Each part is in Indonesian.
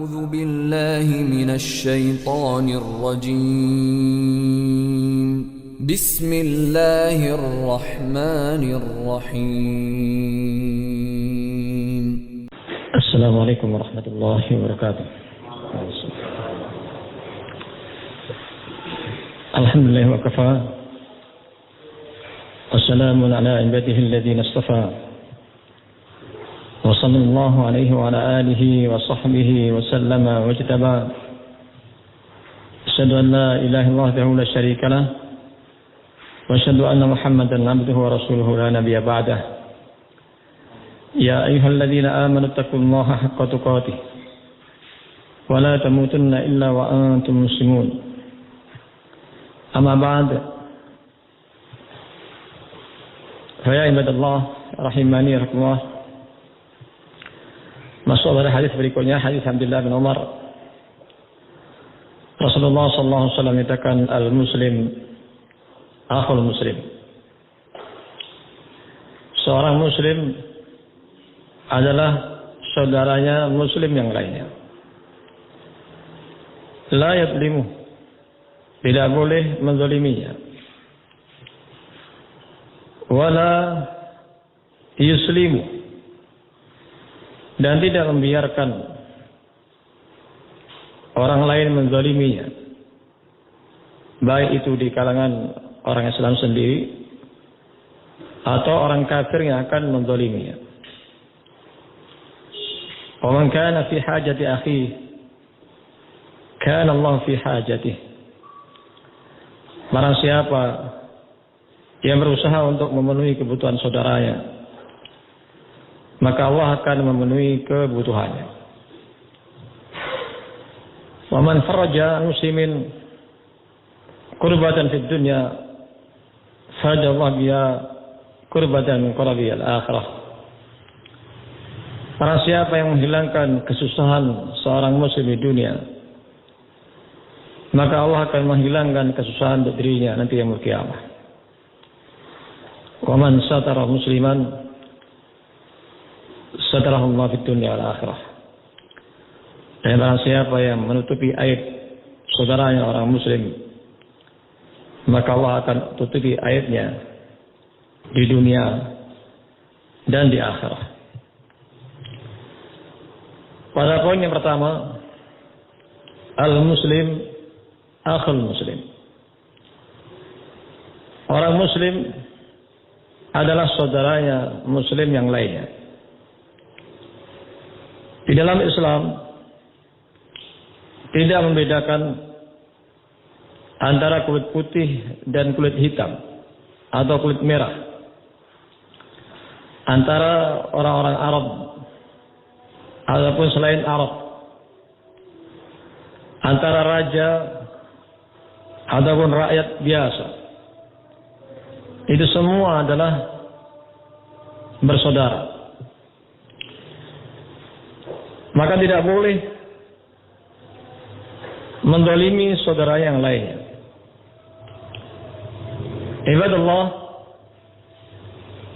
أعوذ بالله من الشيطان الرجيم بسم الله الرحمن الرحيم السلام عليكم ورحمة الله وبركاته. الحمد لله وكفى والسلام على عباده الذين اصطفى وصلى الله عليه وعلى آله وصحبه وسلم واجتبى. أشهد أن لا إله إلا الله وحده لا شريك له وأشهد أن محمدا عبده ورسوله لا نبي بعده. يا أيها الذين آمنوا اتقوا الله حق تقاته ولا تموتن إلا وأنتم مسلمون. أما بعد فيا عباد الله rahimani rahimakumullah. Masuk pada hadis berikutnya, hadis Abdullah bin Umar. Rasulullah sallallahu alaihi wasallam menyatakan al-muslim akhul muslim. Seorang muslim adalah saudaranya muslim yang lainnya. La yadlimu, tidak boleh menzaliminya. Wala yuslimu, dan tidak membiarkan orang lain menzaliminya, baik itu di kalangan orang Islam sendiri atau orang kafir yang akan menzaliminya. Wa man kana fi hajati akhihi kana Allah fi hajatihi. Barang siapa yang berusaha untuk memenuhi kebutuhan saudaranya, maka Allah akan memenuhi kebutuhannya. Wa man faraja muslimin kurbatan fid dunya farajallahu biha kurbatan min qurabi al-akhirah. Para siapa yang menghilangkan kesusahan seorang muslim di dunia, maka Allah akan menghilangkan kesusahan untuk dirinya nanti yaumul qiyamah. Wa man satara musliman satarahu Allah fid dunya wal akhirah. Dan barang siapa yang menutupi aib saudaranya orang muslim, maka Allah akan tutupi aibnya di dunia dan di akhirat. Pada poin yang pertama, al-muslim akhul muslim. Orang muslim adalah saudaranya muslim yang lainnya. Di dalam Islam tidak membedakan antara kulit putih dan kulit hitam atau kulit merah, antara orang-orang Arab ataupun selain Arab, antara raja ataupun rakyat biasa. Itu semua adalah bersaudara. Maka tidak boleh menzalimi saudara yang lainnya. Ibadallah,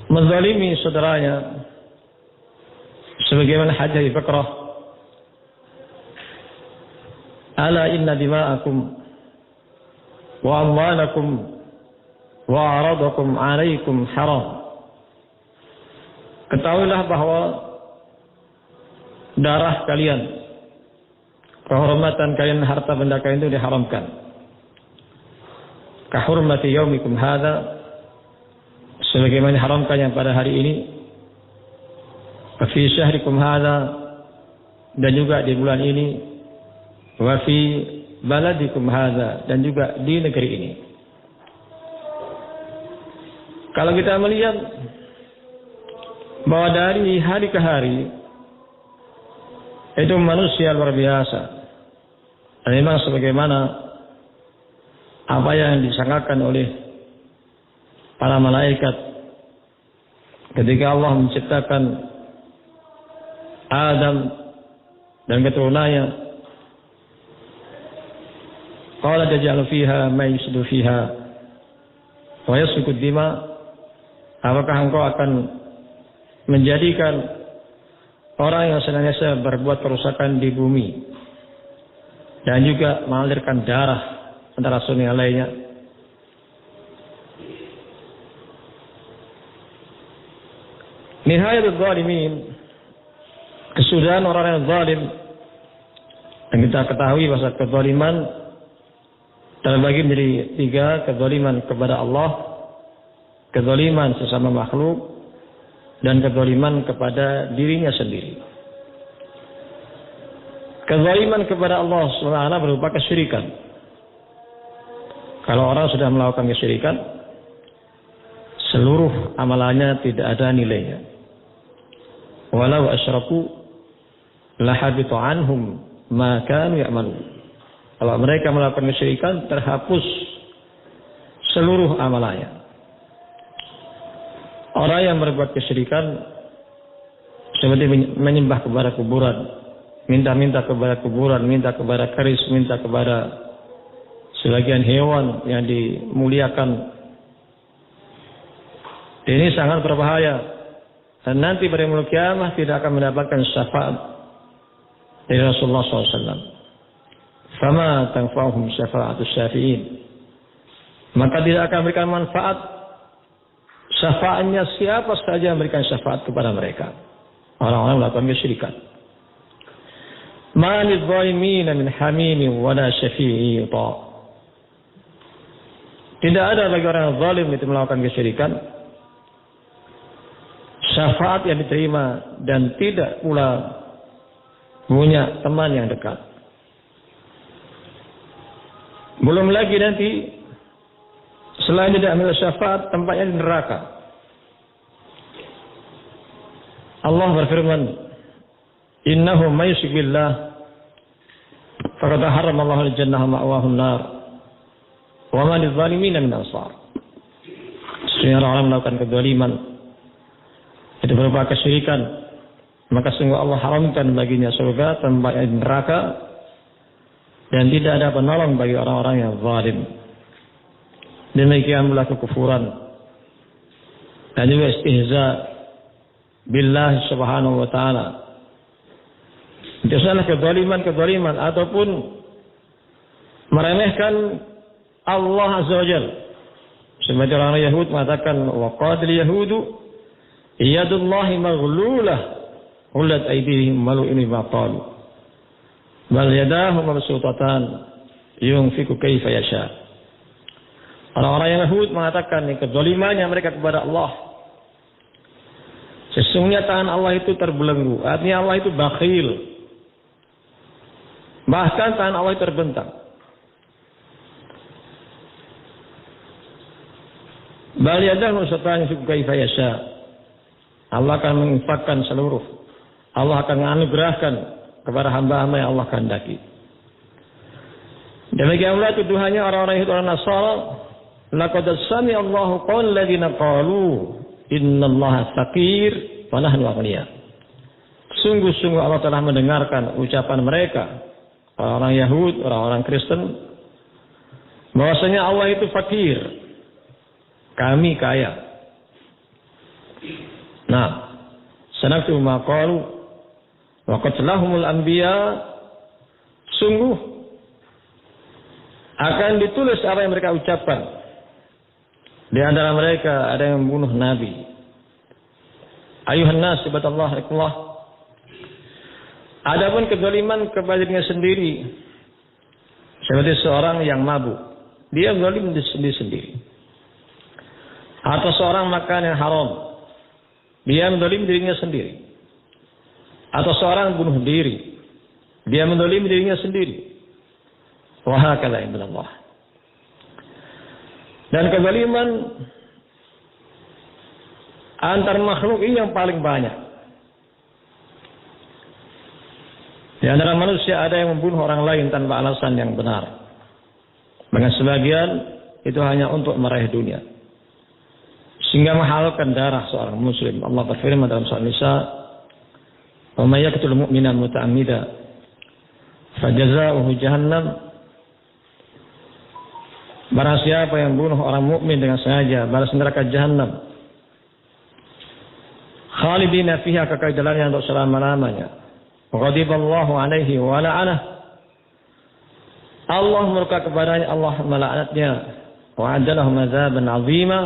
menzalimi saudaranya sebagaimana hadis Abi Bakrah, ala inna dima'akum wa amwalakum wa aradakum alaikum haram. Ketahuilah bahwa darah kalian, kehormatan kalian, harta benda kalian itu diharamkan. Kahurmati yaumikum hadza, sebagaimana diharamkannya pada hari ini. Fi syahrikum hadza, dan juga di bulan ini. Wa fi baladikum hadza, dan juga di negeri ini. Kalau kita melihat bahwa dari hari ke hari itu manusia luar biasa, dan memang sebagaimana apa yang disangkakan oleh para malaikat ketika Allah menciptakan Adam dan keturunannya, qala taj'alu fiha ma yusdu fiha wa yasfiku dima. Apakah engkau akan menjadikan orang yang senantiasa berbuat kerusakan di bumi dan juga mengalirkan darah antara satu dengan lainnya. Nihayatul zalimin, kesudahan orang yang zalim. Dan kita ketahui bahwa kezaliman terbagi menjadi 3, kezaliman kepada Allah, kezaliman sesama makhluk, dan kezaliman kepada dirinya sendiri. Kezaliman kepada Allah SWT berupa kesyirikan. Kalau orang sudah melakukan kesyirikan, seluruh amalannya tidak ada nilainya. Walau asyraku lahabita anhum ma kanu ya'malun. Kalau mereka melakukan kesyirikan, terhapus seluruh amalannya. Orang yang berbuat kesyirikan seperti menyembah kepada kuburan, minta-minta kepada kuburan, minta kepada keris, minta kepada sebagian hewan yang dimuliakan. Ini sangat berbahaya. Dan nanti pada yaumul kiamah tidak akan mendapatkan syafaat dari Rasulullah SAW. Fama tanfa'uhum syafa'atus syafi'in. Maka tidak akan memberikan manfaat syafaatnya siapa saja yang memberikan syafaat kepada mereka. Orang-orang melakukan kesyirikan. Ma lidh-dhalimin min hamimin wala syafi'in. Tidak ada bagi orang zalim itu melakukan kesyirikan syafaat yang diterima, dan tidak pula punya teman yang dekat. Belum lagi nanti selain tidak ambil syafaat, tempatnya di neraka. Allah berfirman, innahu may yusyrik billah faqad harrama Allahu al-jannah ma'wahu an-nar wa ma lidh-dhalimin min ansar. Sesungguhnya orang melakukan kezaliman itu berupa kesyirikan, maka sungguh Allah haramkan baginya surga, tempatnya di neraka, dan tidak ada penolong bagi orang-orang yang zalim. Demikian pula kekufuran dan juga istihza billah subhanahu wa ta'ala. Itu adalah kezaliman ataupun meremehkan Allah azza wa jalla. Sebagai orang Yahudi mengatakan waqadil yahudu yadullahi maghlulah hullat aydihim malu'in bima qalu bal yadahu mabsutatan yunfiqu kaifa yasha. Orang-orang yang Yahud mengatakan kezalimannya mereka kepada Allah. Sesungguhnya tangan Allah itu terbelenggu, artinya Allah itu bakhil. Bahkan tangan Allah itu terbentang. Bal yadahu mabsutatan yunfiqu kaifa yasha. Allah akan menginfakkan seluruh. Allah akan menganugerahkan kepada hamba-hamba yang Allah kehendaki. Demikian pula tuduhannya orang-orang Yahudi, orang Nasara. Laqad sami'a Allahu qaul ladzina qalu innallaha faqir wa nahnu aghniya. Sungguh-sungguh Allah telah mendengarkan ucapan mereka, orang-orang Yahudi, orang-orang Kristen, bahwasanya Allah itu fakir, kami kaya. Nah, sanaktu ma qalu wa qatlahumul anbiya, sungguh akan ditulis apa yang mereka ucapkan. Di antara mereka ada yang membunuh nabi. Ayuhan nas ibadallah rahimakumullah. Adapun kezaliman kepada dirinya sendiri, seperti seorang yang mabuk, dia zalim diri sendiri. Atau seorang makan yang haram, dia mendolim dirinya sendiri. Atau seorang bunuh diri, dia mendolim dirinya sendiri. Wahakala ibadallah. Dan kezaliman antar makhluk ini yang paling banyak. Di antara manusia ada yang membunuh orang lain tanpa alasan yang benar. Dengan sebagian itu hanya untuk meraih dunia, sehingga menghalalkan darah seorang muslim. Allah berfirman dalam surah Nisa, "Wa may yaqtul mu'mina muta'ammida fajazaohu jahannam." Barang siapa yang bunuh orang mukmin dengan sengaja, balas neraka jahanam. Khalidina fiha, kekal dalamnya untuk selama-lamanya. Ghadiballahu alaihi wa la'anah. Allah murka kepadanya, Allah melaknatnya. Wa adalahum azaban azima.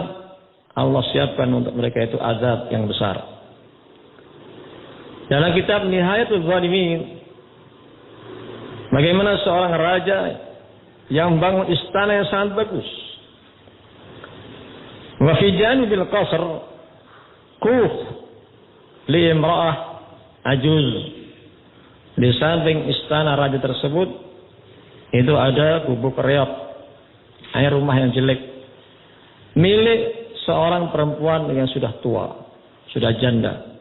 Allah siapkan untuk mereka itu azab yang besar. Dalam kitab Nihayatul Zalimin, bagaimana seorang raja yang bangun istana yang sangat bagus. Wa fi janibil qasr kuf li imra'ah ajuz. Di samping istana raja tersebut itu ada gubuk reot, air rumah yang jelek, milik seorang perempuan yang sudah tua, sudah janda.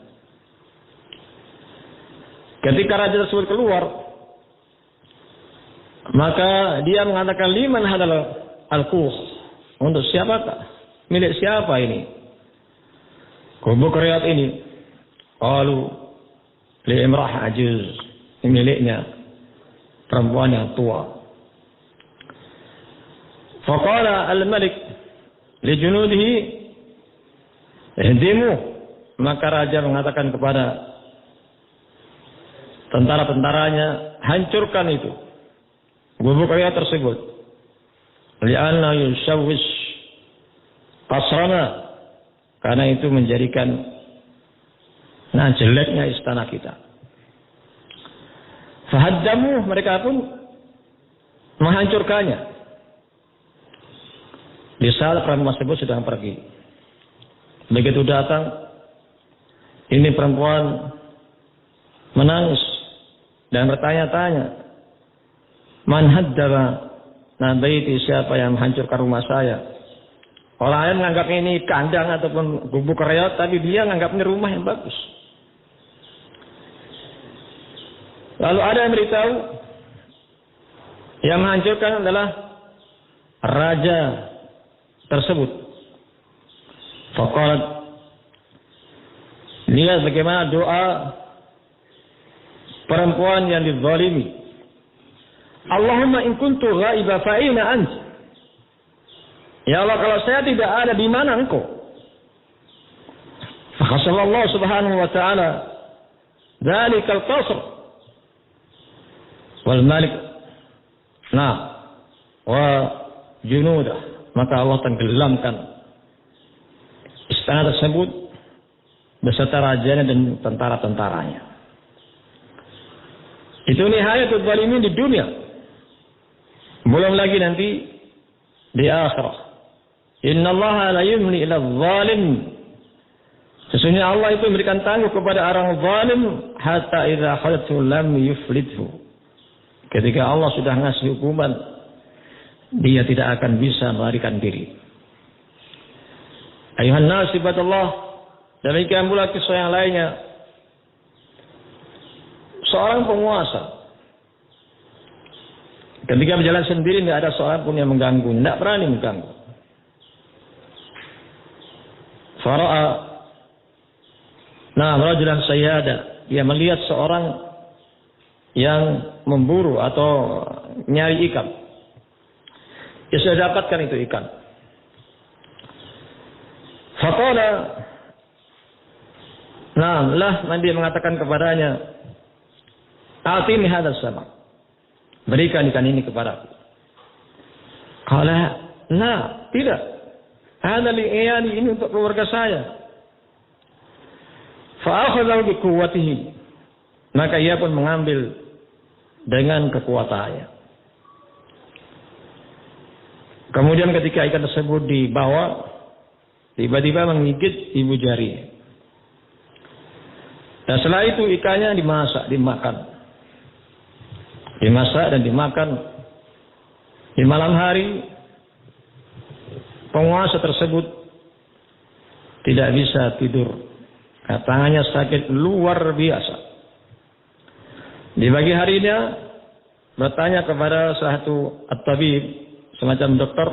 Ketika raja tersebut keluar, maka dia mengatakan, liman hadal al-kuh, untuk siapakah? Milik siapa ini? Gubuk reot ini. Qalu li imra'ah ajuz, miliknya perempuan yang tua. Faqala al-malik li junudihi ihdimu, maka raja mengatakan kepada tentara-tentaranya, hancurkan itu gubuk reot tersebut. Li'anna yushawwish qasrana, karena itu menjadikan jeleknya istana kita. Fahaddamu, mereka pun menghancurkannya. Di saat perempuan tersebut sudah pergi. Begitu datang, ini perempuan menangis dan bertanya-tanya, man haddama nabaiti, siapa yang menghancurkan rumah saya? Orang lain menganggap ini kandang ataupun gubuk reot, tapi dia menganggapnya rumah yang bagus. Lalu ada yang beritahu, yang menghancurkan adalah raja tersebut. Faqalat, lihat bagaimana doa perempuan yang dizalimi. Allahumma in kuntu ghaiba fa aina ant? Ya Allah, kalau saya tidak ada, di mana engkau? Fakhasallallahu subhanahu wa ta'ala dzalikal qasr wal malik wa junudah. Maka Allah tenggelamkan istana tersebut beserta rajanya dan tentara-tentaranya. Itu nihayatul zalimin di dunia. Belum lagi nanti di akhirat. Innallaha la yumli ila zalim. Sesungguhnya Allah itu memberikan tangguh kepada orang zalim hatta idza khalathu lam yuflithu. Ketika Allah sudah ngasih hukuman, dia tidak akan bisa melarikan diri. Ayuhan nas ibadallah, demikian pula kisah yang lainnya. Seorang penguasa ketika berjalan sendiri, tidak ada seorang pun yang mengganggu, tidak berani mengganggu. Fara'a rajulan sayyada, dia melihat seorang yang memburu atau nyari ikan. Dia sudah dapatkan itu ikan. Faqala, dia mengatakan kepadanya, atini hadzal sama, berikan ikan ini kepadaku. Qala, tidak. Hadza li iyali, ini untuk keluarga saya. Fa akhadha bi quwwatihi, maka ia pun mengambil dengan kekuatannya. Kemudian ketika ikan tersebut dibawa, tiba-tiba menggigit ibu jari. Dan setelah itu ikannya dimasak, dimakan. Dimasak dan dimakan. Di malam hari, penguasa tersebut tidak bisa tidur. Tangannya sakit luar biasa. Di pagi harinya bertanya kepada satu at-tabib, semacam dokter,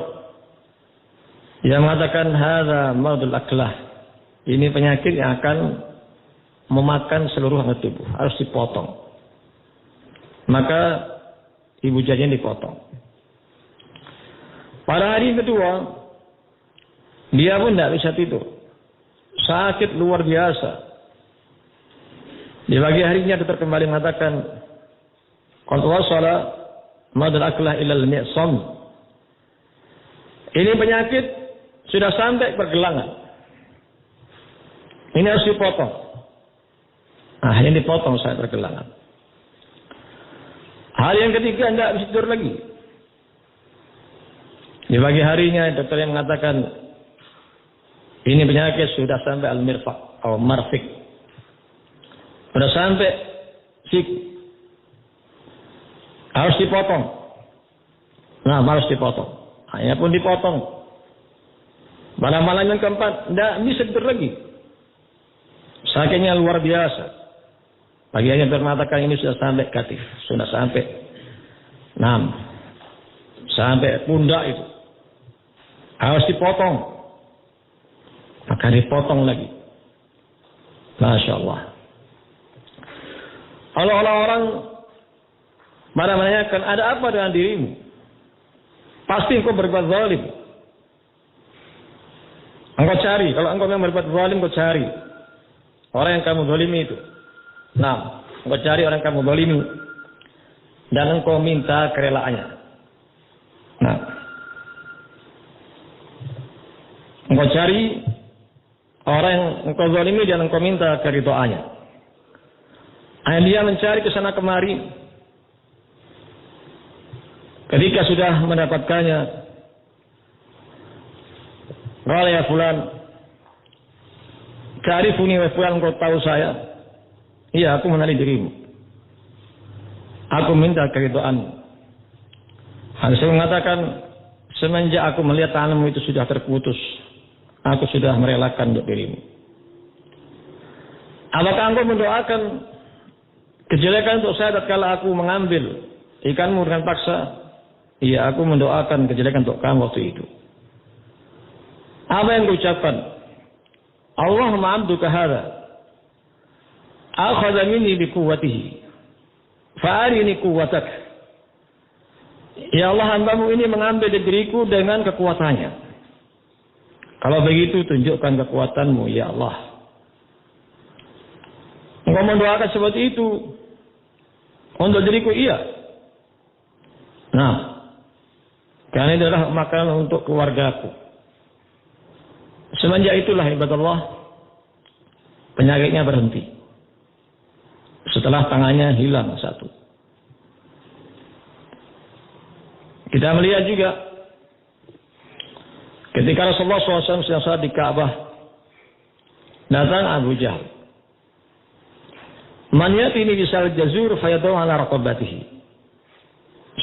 yang mengatakan hadza maradul aklah. Ini penyakit yang akan memakan seluruh anggota tubuh, harus dipotong. Maka ibu jarinya dipotong. Pada hari kedua, dia pun tidak bisa tidur. Sakit luar biasa. Di pagi harinya dokter kembali mengatakan, qad wasala madal aklah ilal mi'sam. Ini penyakit sudah sampai pergelangan. Ini harus dipotong. Nah, yang dipotong saya pergelangan. Hal yang ketiga, tidak bisa tidur lagi. Di pagi harinya dokter yang mengatakan ini penyakit sudah sampai al-mirfaq atau marfik. Sudah sampai sik. Harus dipotong. Nah, harus dipotong. Hanya pun dipotong. Malam-malam yang keempat tidak bisa tidur lagi. Sakitnya luar biasa. Pagi hanya mengatakan ini sudah sampai katif, sudah sampai 6, sampai pundak itu. Harus dipotong. Maka dipotong lagi. Masya Allah. Kalau orang pada menanyakan ada apa dengan dirimu? Pasti engkau berbuat zalim. Engkau cari. Kalau engkau memang berbuat zalim, engkau cari orang yang kamu zalimi itu. Nah, engkau cari orang yang kamu zalimi dan engkau minta kerelaannya. Nah, engkau cari orang yang engkau zalimi dan engkau minta keridhaannya. Dia mencari ke sana kemari. Ketika sudah mendapatkannya, qala ya fulan, ta'rifuni wa fulan, engkau tahu saya? Iya, aku mengenali dirimu. Aku minta keridhaanmu. Saya mengatakan, semenjak aku melihat tanganmu itu sudah terputus, aku sudah merelakan untuk dirimu. Apakah engkau mendoakan kejelekan untuk saya tatkala aku mengambil ikanmu dengan paksa? Iya, aku mendoakan kejelekan untuk kamu waktu itu. Apa yang diucapkan? Allahumma abduka hadha akhadha minni bi quwwatihi fa'arini quwwatak. Ya Allah, hambamu ini mengambil dari diriku dengan kekuatannya. Kalau begitu tunjukkan kekuatanmu ya Allah. Engkau mendoakan seperti itu untuk diriku, iya. Nah, karena ini adalah makanan untuk keluargaku. Semenjak itulah ibadallah, penyakitnya berhenti. Setelah tangannya hilang satu. Kita melihat juga ketika Rasulullah SAW sedang salat di Ka'bah, datang Abu Jahal. Man yatini bisal jazur fayadaw ala raqabatihi.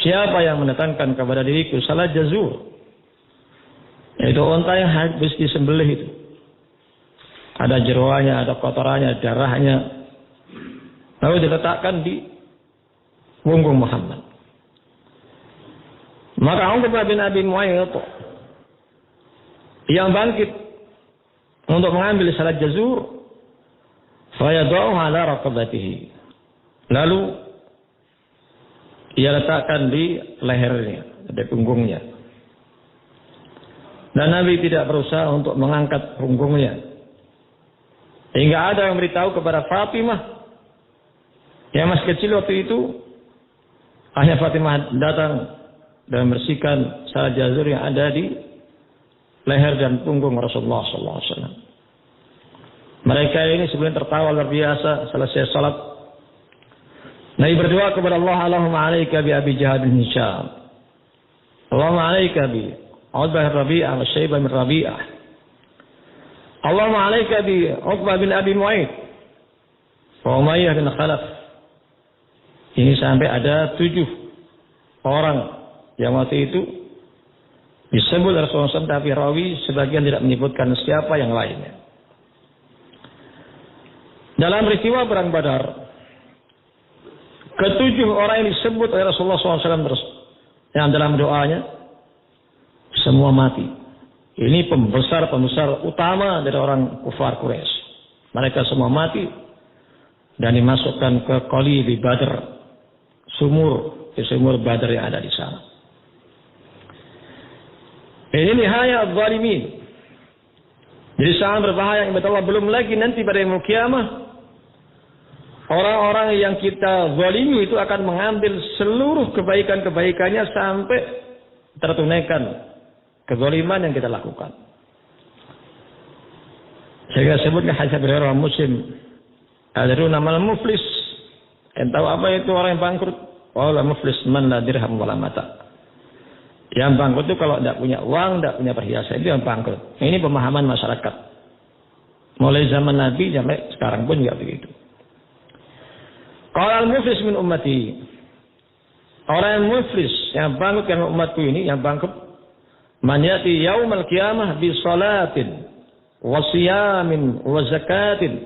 Siapa yang mendatangkan kepada diriku salat jazur, yaitu unta yang habis disembelih itu, ada jeroannya, ada kotorannya, darahnya, lalu diletakkan di punggung Muhammad. Maka Uqbah bin Abi Mu'ayyid yang bangkit untuk mengambil salat jazur, fayadau ala raqabatihi, lalu ia letakkan di lehernya, di punggungnya. Dan Nabi tidak berusaha untuk mengangkat punggungnya. Hingga ada yang beritahu kepada Fatimah yang masih kecil waktu itu, hanya Fatimah datang dan bersihkan salat jazur yang ada di leher dan punggung Rasulullah SAW. Mereka ini sebenarnya tertawa luar biasa selesai salat. Nabi berdoa kepada Allah, Allahumma alaika bi Abi Jahal bin Hisham. Allahumma alaika bi Utbah bin Rabi'ah wa Syaibah bin Rabi'ah. Allahumma alaika bi Uqbah bin Abi Mu'ayyid wa Umayyah bin Khalaf. Ini sampai ada 7 orang yang waktu itu disebut Rasulullah SAW, tapi rawi sebagian tidak menyebutkan siapa yang lainnya. Dalam peristiwa Perang Badar, ke-7 orang yang disebut oleh Rasulullah SAW yang dalam doanya semua mati. Ini pembesar-pembesar utama dari orang kufar Quraisy. Mereka semua mati dan dimasukkan ke Qali di Badr, di sumur Badr yang ada di sana. Ini nihaya az-zalimin. Jadi sangat berbahaya, yang Allah belum lagi nanti pada yaumul kiamah orang-orang yang kita zalimi itu akan mengambil seluruh kebaikan-kebaikannya sampai tertunaikan kezaliman yang kita lakukan. Saya sebutkan hadis riwayat Muslim. Adrun amal muflis. Entah apa itu orang yang bangkrut. Wala muflis man la dirham wala mata. Yang bangkrut itu kalau tidak punya uang, tidak punya perhiasan, itu yang bangkrut. Ini pemahaman masyarakat. Mulai zaman Nabi sampai sekarang pun juga begitu. Kalau al-muflis min ummati, orang yang muflis, yang bangkrut karena umatku ini, yang bangkrut, man yati yaumal qiyamah bi salatin wa siyamin wa zakatin,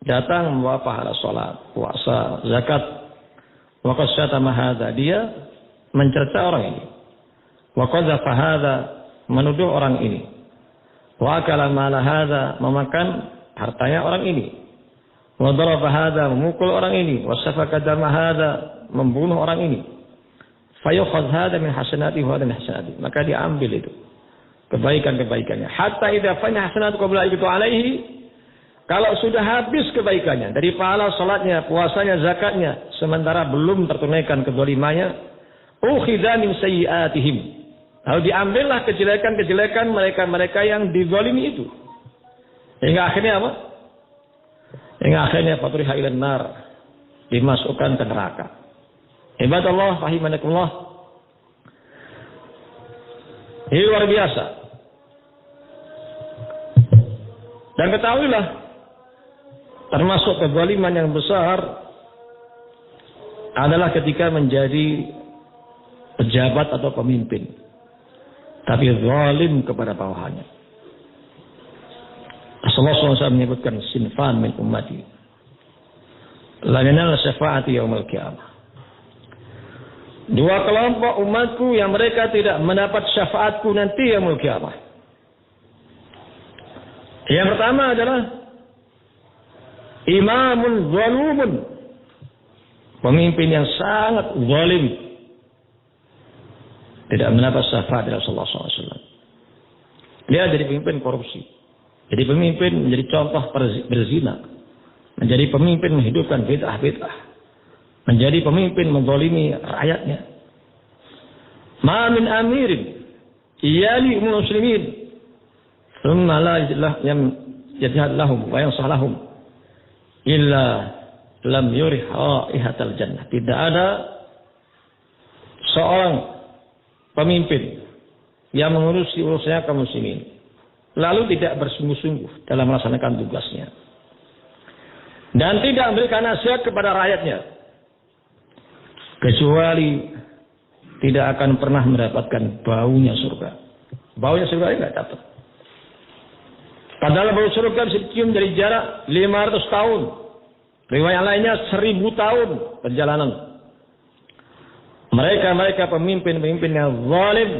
datang membawa pahala salat, puasa, zakat, wa qasyatama hadza, dia mencerca orang ini. Wa qadzafa hadza, menuduh orang ini. Wa akala mala hadza, memakan hartanya orang ini. Wa daraba hadza, memukul orang ini. Wa safaka dama hadza, membunuh orang ini. Fayukhadz hadza min hasanati wa hadza min hasanati, maka diambil itu kebaikan-kebaikannya. Hatta idza fana hasanatu qabla itu alaihi, kalau sudah habis kebaikannya dari pahala salatnya, puasanya, zakatnya, sementara belum tertunaikan kezalimannya, ukhidha min sayyi'atihim, lalu diambillah kejelekan-kejelekan mereka-mereka yang dizalimi itu. Hingga akhirnya apa? Hingga akhirnya fatriha ilan nar, dimasukkan ke neraka. Ibadallah rahimanakumullah. Ini luar biasa. Dan ketahuilah, termasuk kezaliman yang besar adalah ketika menjadi pejabat atau pemimpin, tapi zalim kepada bawahannya. Rasulullah SAW menyebutkan sinfan min ummati la yanal syafaati yaumil qiyamah. Dua kelompok umatku yang mereka tidak mendapat syafaatku nanti yaumil qiyamah. Yang pertama adalah imamun zalumun, pemimpin yang sangat zalim, tidak mendapat syafaat dari Rasulullah SAW. Dia jadi pemimpin korupsi, jadi pemimpin menjadi contoh berzina, menjadi pemimpin menghidupkan bid'ah-bid'ah, menjadi pemimpin menzalimi rakyatnya. Ma min amirin iyali muslimin thumma la yajhad lahum wa yansah lahum illa lam yurih raihatal jannah. Tidak ada seorang pemimpin yang mengurusi urusannya kaum muslimin lalu tidak bersungguh-sungguh dalam melaksanakan tugasnya dan tidak memberikan nasihat kepada rakyatnya, kecuali tidak akan pernah mendapatkan baunya surga. Baunya surga ini tidak dapat. Padahal bau surga bisa dicium dari jarak 500 tahun. Riwayat lainnya 1000 tahun perjalanan. Mereka pemimpin-pemimpin yang zalim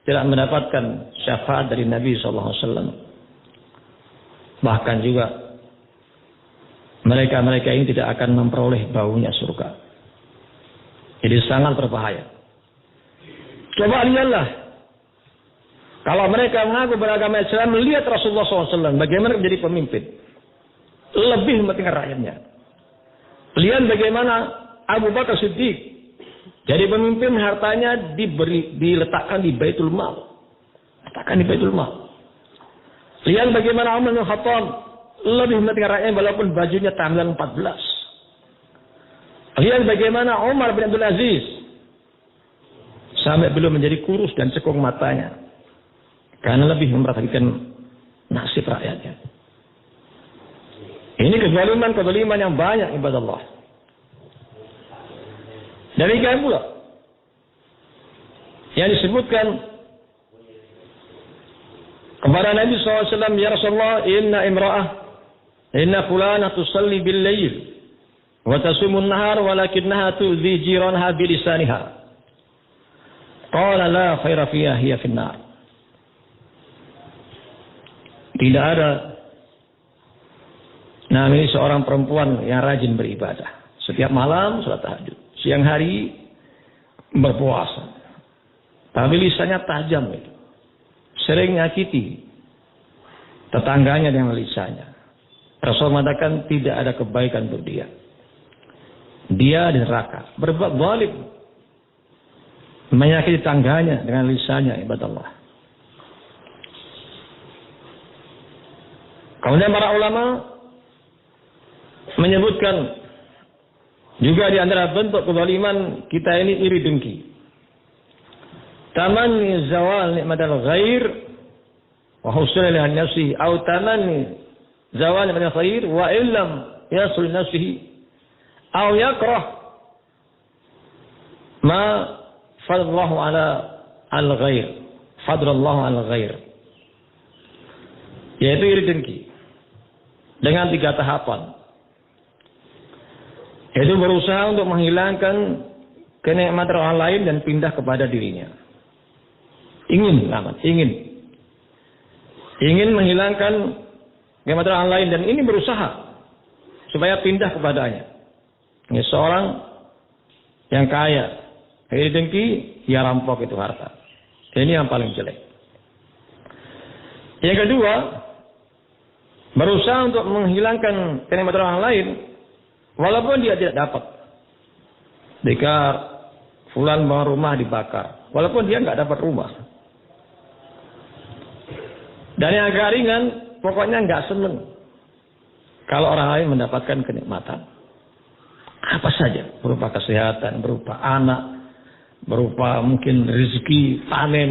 tidak mendapatkan syafaat dari Nabi SAW. Bahkan juga mereka ini tidak akan memperoleh baunya surga. Jadi sangat berbahaya. Coba lihatlah, kalau mereka mengaku beragama Islam, melihat Rasulullah SAW bagaimana menjadi pemimpin, lebih mementingkan rakyatnya. Lihat bagaimana Abu Bakar Siddiq jadi pemimpin, hartanya diletakkan di Baitul Mal, letakkan di Baitul Mal. Lihat bagaimana Umar bin Khattab lebih mementingkan rakyatnya walaupun bajunya tampilan 14. Lihat bagaimana Umar bin Abdul Aziz sampai belum menjadi kurus dan cekung matanya karena lebih memperhatikan nasib rakyatnya. Ini kezaliman yang banyak, ibadah Allah. Demikian pula yang disebutkan kepada Nabi SAW, ya Rasulullah, inna fulanah tusalli bil lail wa tasumun nahar walakinnaha tu'zi jiranha bilisaniha. Qala la khaira fiha hiya finnar. Tidak ada ini seorang perempuan yang rajin beribadah. Setiap malam salat tahajud, siang hari berpuasa. Tapi lisannya tajam itu. Sering nyakiti tetangganya dengan lisannya. Rasul mengatakan tidak ada kebaikan untuk dia. Dia di neraka, berbuat zalim, menyakiti tangganya dengan lisannya, ibadallah. Kemudian para ulama menyebutkan juga di antara bentuk kezaliman kita ini iri dengki. Tamanni zawal nikmatal ghair wa husul li nafsi atau tamanni zawal nikmatal ghair wa illam yasul nafsihi atau yakrah ma fadlallahu ala al-ghair, fadlallahu ala al-ghair. Yaitu iri dengki dengan 3 tahapan. Yaitu berusaha untuk menghilangkan kenikmatan orang lain dan pindah kepada dirinya. Ingin menghilangkan kenikmatan orang lain dan ini berusaha supaya pindah kepadanya. Ini seorang yang kaya, iri dengki, dia rampok itu harta. Ini yang paling jelek. Yang kedua, berusaha untuk menghilangkan kenikmatan orang lain walaupun dia tidak dapat. Jika fulan bawa rumah dibakar, walaupun dia nggak dapat rumah. Dan yang agak ringan, pokoknya nggak seneng kalau orang lain mendapatkan kenikmatan. Apa saja, berupa kesehatan, berupa anak, berupa mungkin rezeki, panen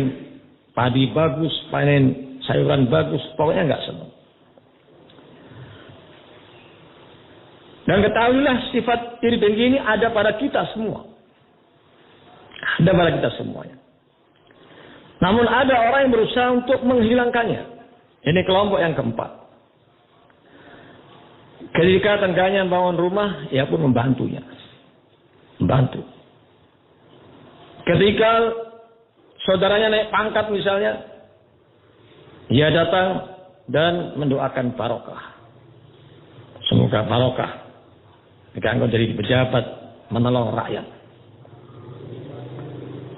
padi bagus, panen sayuran bagus, pokoknya nggak seneng. Dan ketahuilah sifat iri dengki ini ada pada kita semua. Ada pada kita semuanya. Namun ada orang yang berusaha untuk menghilangkannya. Ini kelompok yang keempat. Ketika tetangganya bangun rumah, ia pun membantunya. Membantu. Ketika saudaranya naik pangkat misalnya, ia datang dan mendoakan barokah. Semoga barokah. Jika engkau jadi pejabat, menolong rakyat.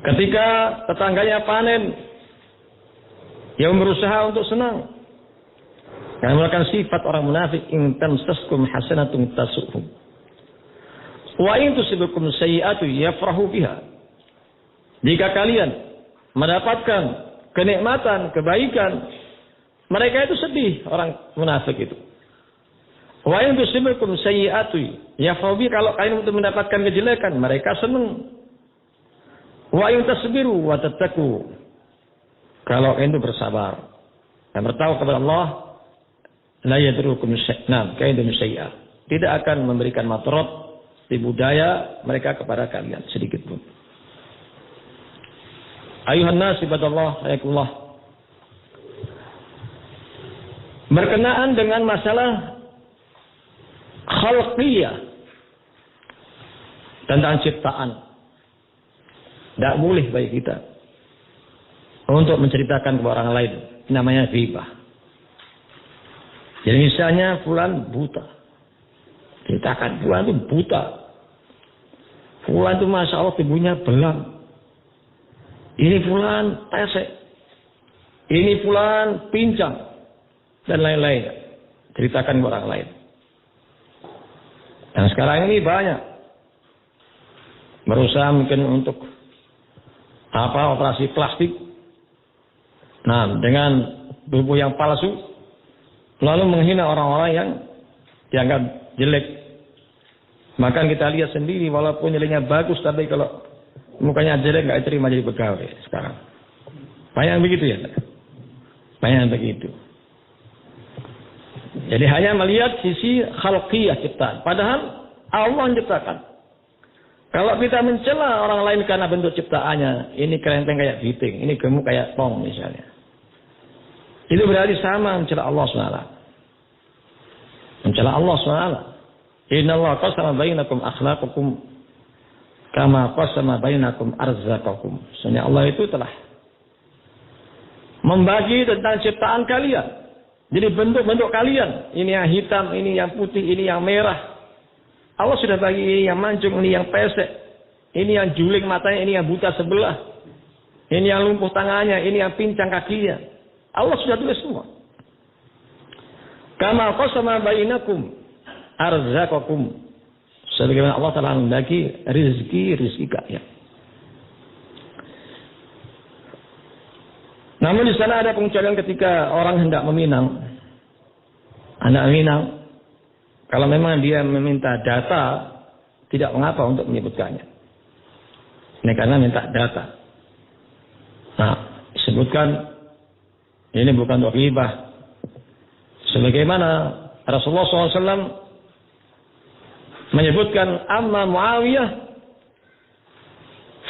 Ketika tetangganya panen, ia berusaha untuk senang. Karena merupakan sifat orang munafik, in tamsaskum hasanatun tasuhum. Wa in tusibukum sayyi'atu yafrahu biha. Jika kalian mendapatkan kenikmatan, kebaikan, mereka itu sedih, orang munafik itu. Wa in tusibukum sayyi'atu yafrahu biha, kalau kalian untuk mendapatkan kejelekan, mereka senang. Wa in tasbiru wa tattaqu, kalau kalian itu bersabar dan bertawakal kepada Allah, la yadrukum syai'an kaidun syai'a, tidak akan memberikan madarat di budaya mereka kepada kalian sedikit pun. Ayuhan nas ibadallah rahimakumullah. Berkenaan dengan masalah khalqiyah, tentang ciptaan, tidak boleh bagi kita untuk menceritakan kepada orang lain, namanya ghibah. Jadi misalnya fulan buta, ceritakan fulan itu buta, fulan itu masya Allah tubuhnya belang, ini fulan pesek, ini fulan pincang, dan lain-lain. Ceritakan kepada orang lain. Dan sekarang ini banyak berusaha mungkin untuk operasi plastik. Nah, dengan tubuh yang palsu, lalu menghina orang-orang yang dianggap jelek. Bahkan kita lihat sendiri, walaupun nilainya bagus, tapi kalau mukanya jelek nggak terima jadi pegawai sekarang. Banyak yang begitu ya, banyak yang begitu. Jadi hanya melihat sisi khalqiyah ciptaan. Padahal Allah menciptakan. Kalau kita mencela orang lain karena bentuk ciptaannya, ini kelenteng kayak biting, ini gemuk kayak tong misalnya, itu berarti sama mencela Allah SWT. Mencela Allah SWT. Inna Allah qasama bainakum akhlaqakum kama qasama bainakum arzaqakum. Sebenarnya Allah itu telah membagi tentang ciptaan kalian. Jadi bentuk-bentuk kalian, ini yang hitam, ini yang putih, ini yang merah. Allah sudah bagi, ini yang mancung, ini yang pesek, ini yang juling matanya, ini yang buta sebelah, ini yang lumpuh tangannya, ini yang pincang kakinya. Allah sudah tulis semua. Kama qasama bainakum arzaqakum. Sebagaimana Allah telah membagi rezeki kalian. Namun di sana ada pengecualian ketika orang hendak meminang. Hendak meminang, kalau memang dia meminta data, tidak mengapa untuk menyebutkannya. Ini karena minta data. Nah, disebutkan ini bukan untuk ghibah. Sebagaimana Rasulullah SAW menyebutkan amma Muawiyah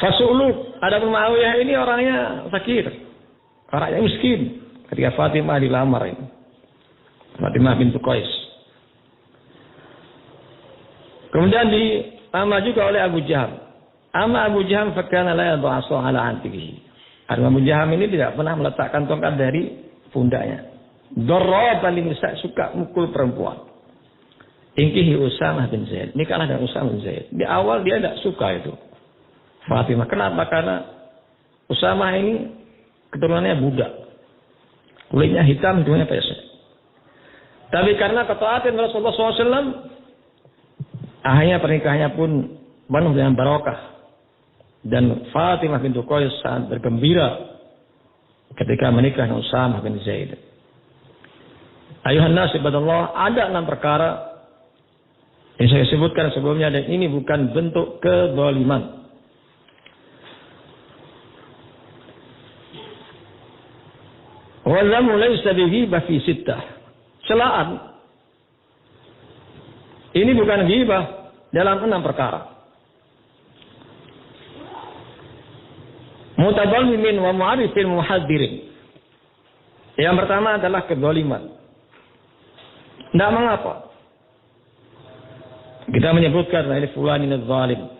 fasu'lu. Adapun Muawiyah ini orangnya fakir, orangnya miskin. Ketika Fatimah dilamar ini, Fatimah bintu Qais. Kemudian dilamar juga oleh Abu Jaham. Amma Abu Jaham fakana la yad'asu ala antihi. Abu Jaham ini tidak pernah meletakkan tongkat dari pundaknya. Darratan linisa, suka mukul perempuan. Ingkihi Usamah bin Zaid. Nikahlah dengan Usamah bin Zaid. Di awal dia tidak suka itu Fatimah. Kenapa? Karena Usamah ini keturunannya budak. Kulitnya hitam, hidungnya pesek. Tapi karena ketaatan Rasulullah SAW, akhirnya pernikahannya pun penuh dengan barokah. Dan Fatimah bintu Qais sangat bergembira ketika menikah dengan Usamah bin Zaid. Ayuhan nas ibadallah, ada 6 perkara yang saya sebutkan sebelumnya, dan ini bukan bentuk kezaliman. Wallamu laysa bighibah fi sittah. Celaan ini bukan ghibah dalam 6 perkara. Mutadallimin wa mu'arifin muhadirin. Yang pertama adalah kezaliman. Tidak mengapa kita menyebutkan ini fulan ini zalim.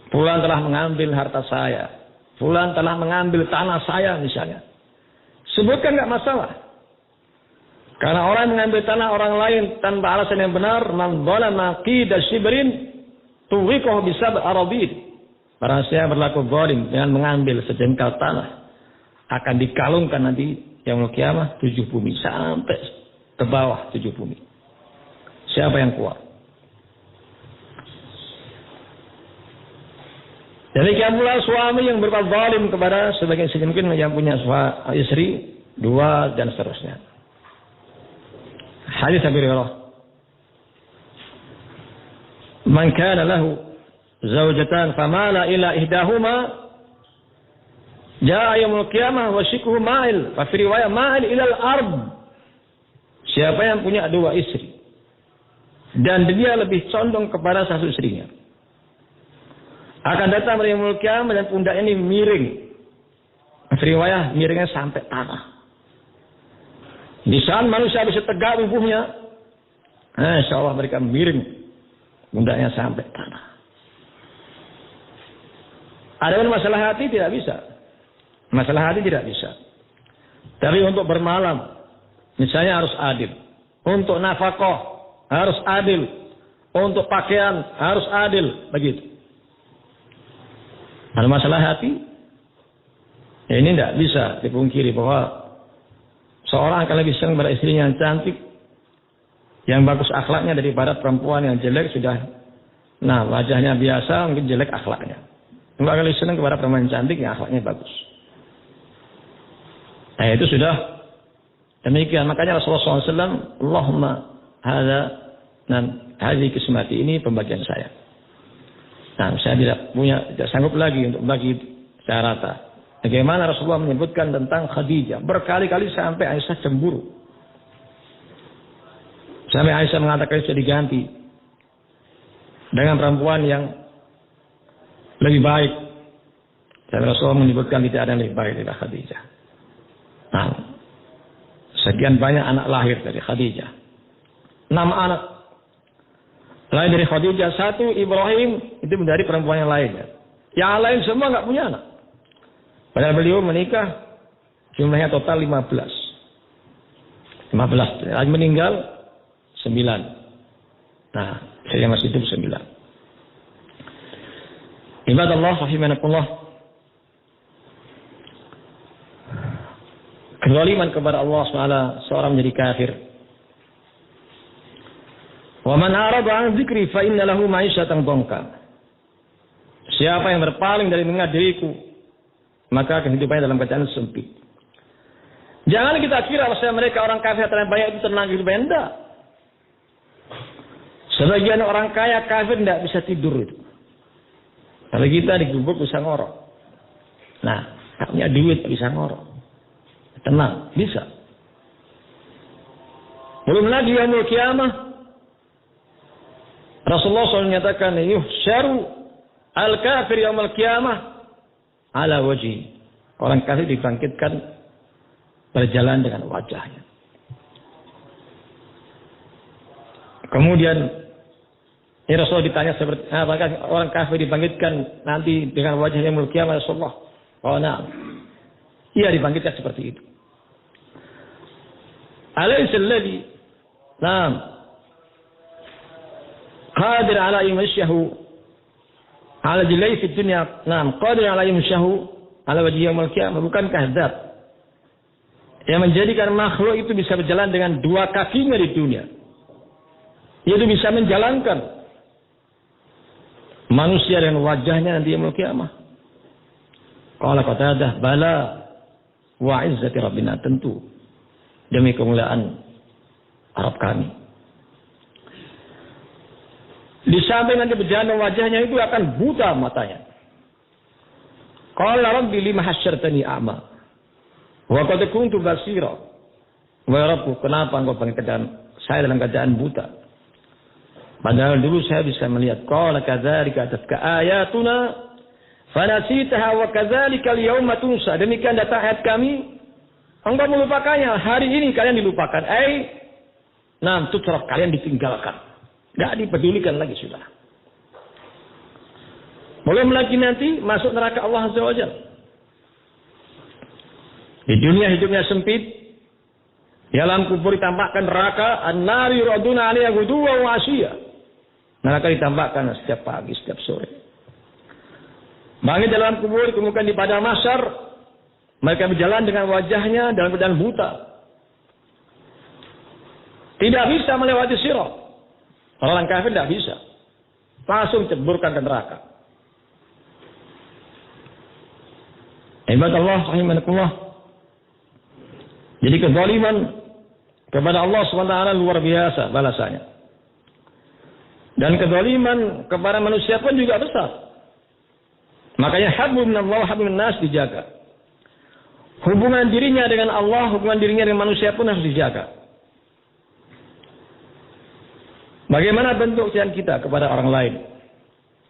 Fulan telah mengambil harta saya. Fulan telah mengambil tanah saya misalnya. Sebutkan enggak masalah. Karena orang yang mengambil tanah orang lain tanpa alasan yang benar, man dzalama qida shibrin tuwiqahu bisab aradid. Barang siapa berlaku zalim dengan mengambil sejengkal tanah, akan dikalungkan nanti yaumul qiyamah 7 bumi sampai ke bawah 7 bumi. Siapa yang kuat? Demikian pula suami yang berbuat zalim kepada sebagian istri, mungkin yang punya istri 2 dan seterusnya. Hadis Abu Hurairah, man kana lahu zawjatan famala ila ihdahuma jaa yaumul qiyamah wa shikuhu ma'il, fa fi riwayah ma'il ila al-ard. Siapa yang punya 2 istri dan dia lebih condong kepada satu istrinya, akan datang pada yaumul qiyamah dan pundak ini miring. Riwayah miringnya sampai tanah. Di saat manusia bisa tegak tubuhnya, insyaallah mereka miring pundaknya sampai tanah. Ada masalah hati tidak bisa. Masalah hati tidak bisa. Tapi untuk bermalam, misalnya harus adil. Untuk nafkah harus adil. Untuk pakaian harus adil. Begitu. Ada masalah hati, ya ini tidak bisa dipungkiri bahwa seorang akan lebih senang pada istrinya yang cantik, yang bagus akhlaknya daripada perempuan yang jelek sudah, wajahnya biasa, mungkin jelek akhlaknya. Enggak akan lebih senang kepada perempuan yang cantik yang akhlaknya bagus. Nah itu sudah demikian. Makanya Rasulullah SAW, Allahumma hadza dan hadhihi kismati, ini pembagian saya. Nah, saya tidak sanggup lagi untuk bagi secara rata. Bagaimana Rasulullah menyebutkan tentang Khadijah. Berkali-kali sampai Aisyah cemburu. Sampai Aisyah mengatakan sudah diganti dengan perempuan yang lebih baik. Dan Rasulullah menyebutkan tidak ada yang lebih baik dari Khadijah. Nah, sekian banyak anak lahir dari Khadijah. 6 anak lain dari Khadijah. 1 Ibrahim, itu dari perempuan yang lainnya. Yang lain semua nggak punya anak. Padahal beliau menikah jumlahnya total 15. Lagi meninggal 9. Nah, saya masih hidup 9. Ibadallah rahimakumullah. Kezaliman kepada Allah SWT, seorang menjadi kafir. Wa man arada an dzikri fa inna lahu ma'isyatan dhanka. Siapa yang berpaling dari mengingat diriku, maka kehidupannya dalam keadaan sempit. Jangan kita kira bahwa mereka orang kafir terlalu banyak itu tenang hidupnya. Enggak. Sebagian orang kaya kafir tidak bisa tidur itu. Kalau kita di gubuk bisa ngorok. Nah, punya duit bisa ngorok. Tenang, bisa. Belum lagi yaumul qiyamah. Rasulullah SAW menyatakan, yuhsyaru al-kafir yaumul qiyamah ala wajhi. Orang kafir dibangkitkan berjalan dengan wajahnya. Kemudian ini Rasulullah ditanya seperti apakah orang kafir dibangkitkan nanti dengan wajahnya yaumul qiyamah Rasulullah? Oh, nah. Iya, dibangkitkan seperti itu. Alaysa alladhi qadir ala yumsyahu ala jilai fi dunya qadir ala yumsyahu ala wajhi yaumil qiyamah. Bukankah zat yang menjadikan makhluk itu bisa berjalan dengan dua kakinya di dunia, yaitu bisa menjalankan manusia dengan wajahnya nanti yaumil qiyamah? Qala Qatadah, bala wa izzati rabbina, tentu demi kemuliaan Arab kami. Di samping nanti berjalan wajahnya itu akan buta matanya. Qala rabbi lima hasyartani a'ma wa qad kuntu basira. Wa rabbu, kenapa engkau bangkitkan saya dalam keadaan buta? Padahal dulu saya bisa melihat. Qala kadzalika atatka ayatuna fanasitaha wa kadzalika al-yawma tunsa. Demikian datang ayat kami, engkau melupakannya. Hari ini kalian dilupakan. Tutraf, kalian ditinggalkan. Tidak dipedulikan lagi sudah. Belum lagi nanti masuk neraka Allah Azza wa Jalla. Di dunia hidupnya sempit. Di alam kubur ditampakkan neraka. An-nari yuraduna 'alaiha ghuduwwan wa 'ashiyya. Neraka ditampakkan setiap pagi, setiap sore. Bangkit dalam kubur, kemudian di padang mahsyar, mereka berjalan dengan wajahnya dalam keadaan buta. Tidak bisa melewati sirat. Orang kafir tidak bisa. Langsung ceburkan ke neraka. Ibadallah rahimakumullah. Jadi kezaliman kepada Allah SWT luar biasa balasannya. Dan kezaliman kepada manusia pun juga besar. Makanya hablum minallah hablum minnas dijaga. Hubungan dirinya dengan Allah, hubungan dirinya dengan manusia pun harus dijaga. Bagaimana bentuk kecintaan kita kepada orang lain?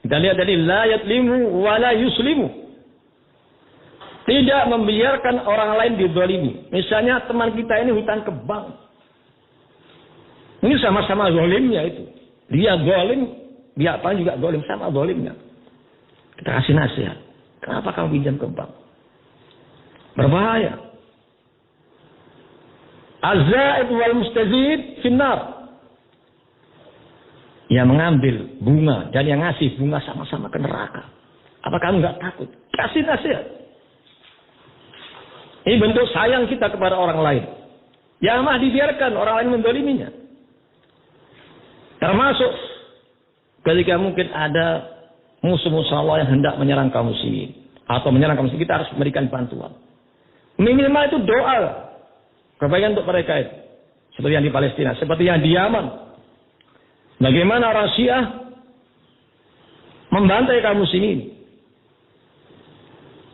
Kita lihat dari la yatlimu wa la yuslimu. Tidak membiarkan orang lain dizalimi. Misalnya teman kita ini hutang ke bank. Ini sama-sama zalimnya itu. Dia zalim, dia apa juga zalim, sama zalimnya. Kita kasih nasihat. Kenapa kamu pinjam ke bank? Berbahaya. Az-za'id wal mustazid finnar. Yang mengambil bunga dan yang ngasih bunga sama-sama ke neraka. Apa kamu nggak takut? Kasih nasihat. Ini bentuk sayang kita kepada orang lain. Yang mah dibiarkan orang lain mendoliminya. Termasuk ketika mungkin ada musuh-musuh Allah yang hendak menyerang kaum muslimin atau menyerang kaum muslimin, kita harus memberikan bantuan. Minimal itu doa kebaikan untuk mereka itu. Seperti yang di Palestina, seperti yang di Yaman. Bagaimana orang Syiah membantai kaum muslimin.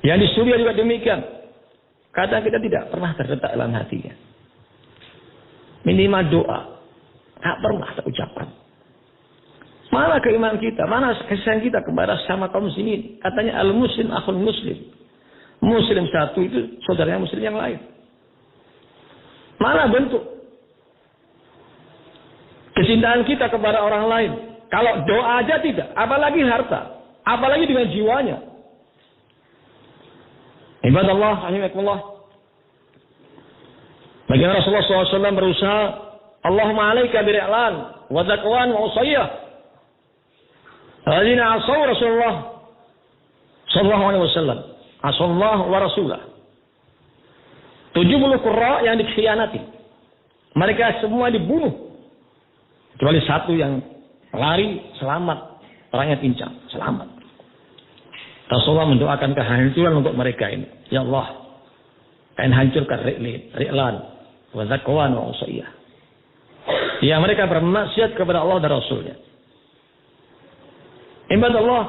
Yang di Suriah juga demikian. Kadang kita tidak pernah terletak dalam hatinya. Minimal doa. Tak pernah terucapkan. Mana keimanan kita? Mana kesayangan kita kepada sama kaum muslimin? Katanya al-muslim akhul muslim. Muslim satu itu saudaranya muslim yang lain. Mana bentuk kecintaan kita kepada orang lain? Kalau doa aja tidak, apalagi harta, apalagi dengan jiwanya. Ibadallah, rahimakumullah. Bagaimana Rasulullah SAW berusaha, Allahumma alaika bir'lan wa zakwan wa usayyah. Alladzina asaw Rasulullah sallallahu alaihi wasallam, asallahu wa rasulah. 70 qurra yang dikhianati. Mereka semua dibunuh. Kecuali satu yang lari selamat, orangnya pincang, selamat. Rasulullah mendoakan kehancuran untuk mereka ini. Ya Allah, kain hancurkan Ri'lan, wa Zakwan, wa Usayyah. Ya, mereka bermaksiat kepada Allah dan Rasulnya. Ibadallah,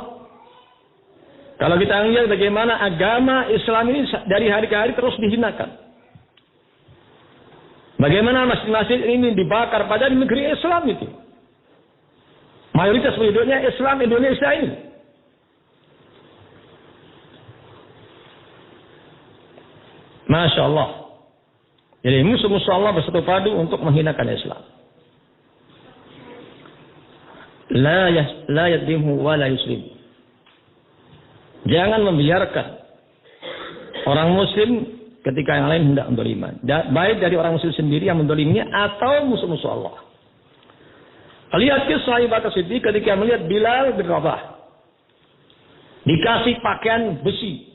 kalau kita lihat bagaimana agama Islam ini dari hari ke hari terus dihinakan. Bagaimana masjid-masjid ini dibakar pada negeri Islam itu. Mayoritas penduduknya Islam Indonesia ini. Masya Allah. Jadi musuh-musuh Allah bersatu padu untuk menghinakan Islam. La yadimhu wa la yuslim. Jangan membiarkan orang muslim ketika yang lain hendak mendoliminya. Baik dari orang muslim sendiri yang mendoliminya atau musuh-musuh Allah. Lihat kisah Abu Bakar Siddiq ketika melihat Bilal bin Rabah dikasih pakaian besi,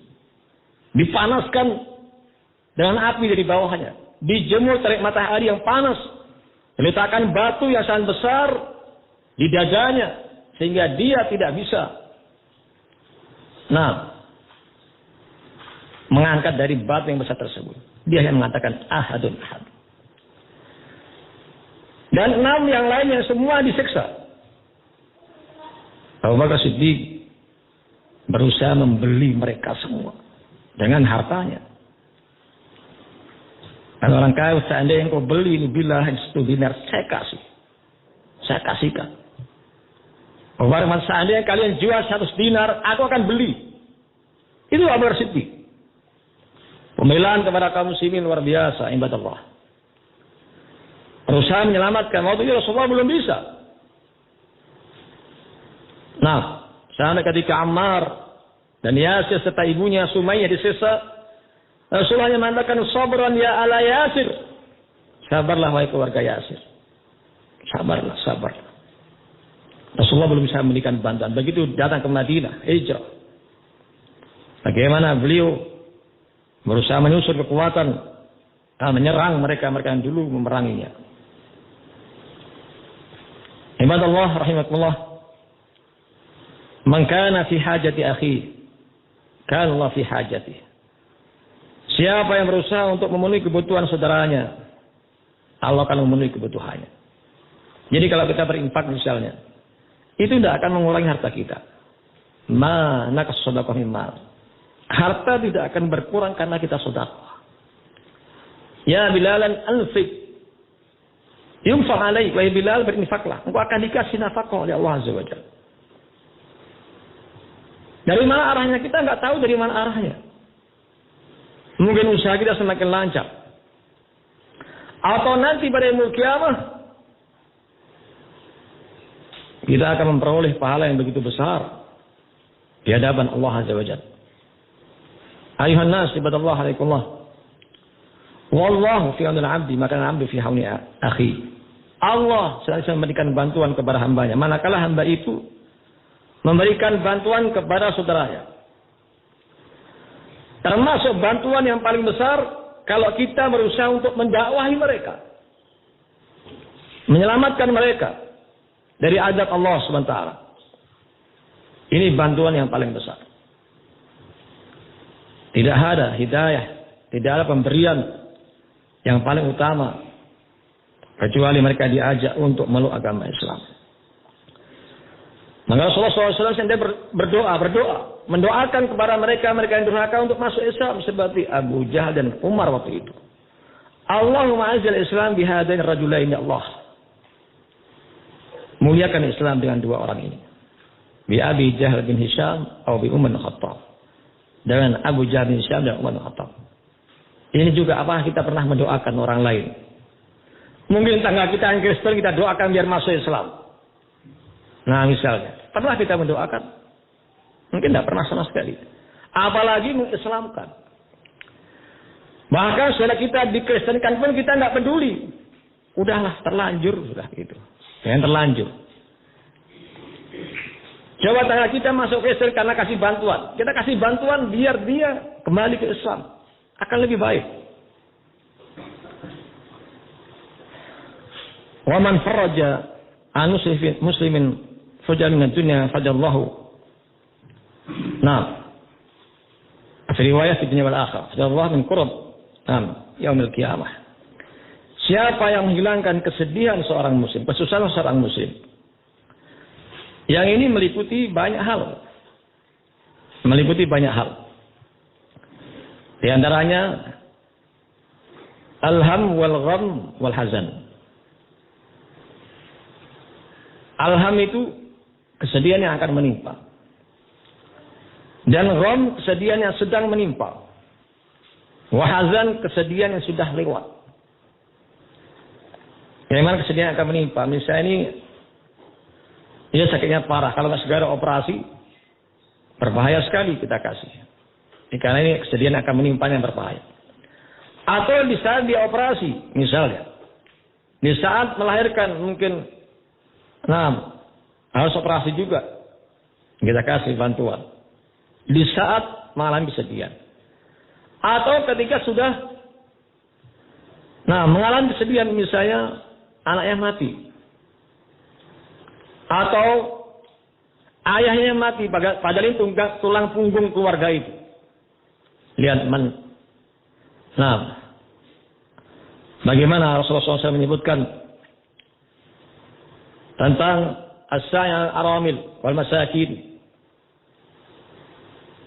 dipanaskan dengan api dari bawahnya, dijemur terik matahari yang panas, diletakkan batu yang sangat besar di dadanya sehingga dia tidak bisa mengangkat dari batu yang besar tersebut. Dia yang mengatakan ahadun ahad. Dan 6 yang lain yang semua disiksa. Abu Bakar Siddiq berusaha membeli mereka semua dengan hartanya. Dan orang kaya, seandainya engkau beli ini bila 1 dinar, saya kasihkan. Abu Bakar, seandainya kalian jual 100 dinar, aku akan beli. Itu Abu Bakar Siddiq. Pembelaan kepada kaum muslimin luar biasa, ibadallah. Berusaha menyelamatkan. Waktu itu Rasulullah belum bisa. Sampai ketika Ammar dan Yasir serta ibunya Sumayyah disiksa, Rasulullah mengatakan, sabran ya ala Yasir. Sabarlah wahai keluarga Yasir. Sabarlah, sabar. Rasulullah belum bisa memberikan bantuan. Begitu datang ke Madinah, hijrah. Bagaimana beliau berusaha menyusun kekuatan, menyerang mereka yang dulu memeranginya. Ibadallah rahimakumullah. Man kana fi hajati akhi, kana Allah fi hajati. Siapa yang berusaha untuk memenuhi kebutuhan saudaranya, Allah akan memenuhi kebutuhannya. Jadi kalau kita berinfak misalnya, itu tidak akan mengurangi harta kita. Ma nakas shadaqah min mal. Harta tidak akan berkurang karena kita sedekah. Ya Bilalan anfiq. Yunfaq alaik, wahai Bilal, berinfaklah. Engkau akan dikasih nafkah oleh Allah Azza wa Jalla. Dari mana arahnya? Kita nggak tahu dari mana arahnya. Mungkin usaha kita semakin lancar. Atau nanti pada yaumul kiamah kita akan memperoleh pahala yang begitu besar di hadapan Allah Azza wa Jalla. Ayuhan nas ibadallah alaikumullah. Wallahu fi aunil 'abdi, maka 'abdu fi auni akhi. Allah selalu memberikan bantuan kepada hambanya. Manakala hamba itu memberikan bantuan kepada saudaranya. Termasuk bantuan yang paling besar kalau kita berusaha untuk mendakwahi mereka. Menyelamatkan mereka dari azab Allah SWT. Ini bantuan yang paling besar. Tidak ada hidayah, tidak ada pemberian yang paling utama kecuali mereka diajak untuk meluk agama Islam. Maka Rasulullah SAW sendiri berdoa, mendoakan kepada mereka yang durhaka untuk masuk Islam seperti Abu Jahal dan Umar waktu itu. Allahumma azzil Islam bihadain rajulaini, Allah muliakan Islam dengan 2 orang ini. Bi Abi Jahal bin Hisham atau bi Umar bin Khattab. Dengan Abu Jahal bin Hisham dan Umar bin Khattab. Ini juga apa kita pernah mendoakan orang lain. Mungkin tangga kita yang Kristen kita doakan biar masuk Islam. Nah misalnya, pernah kita mendoakan? Mungkin tidak pernah sama sekali. Apalagi mengislamkan. Bahkan setelah kita dikristenkan pun kita tidak peduli. Udahlah, terlanjur sudah gitu. Jangan terlanjur. Coba tangga kita masuk Kristen karena kasih bantuan. Kita kasih bantuan biar dia kembali ke Islam. Akan lebih baik. Wa man faraja an muslimin fujal min dunya fajallahu. Nah, fi riwayat di dunia wal akhirah, fajallahu min qurb yaumil qiyamah. Siapa yang menghilangkan kesedihan seorang muslim, kesusahan seorang muslim. Yang ini meliputi banyak hal. Di antaranya alham wal gham wal hazan. Alham itu kesedihan yang akan menimpa. Dan gham kesedihan yang sedang menimpa. Wahazan kesedihan yang sudah lewat. Bagaimana kesedihan yang akan menimpa? Misalnya ini, dia sakitnya parah. Kalau nggak segera operasi, berbahaya sekali kita kasih. Karena ini kesedihan akan menimpa yang berbahaya. Atau di saat dia operasi, misalnya, di saat melahirkan mungkin, harus operasi juga, kita kasih bantuan. Di saat mengalami kesedihan. Atau ketika sudah mengalami kesedihan, misalnya anaknya mati. Atau ayahnya mati, padahal ini tulang punggung keluarga itu. Lihat bagaimana Rasulullah SAW menyebutkan tentang as-sa'il aramil wal masakin.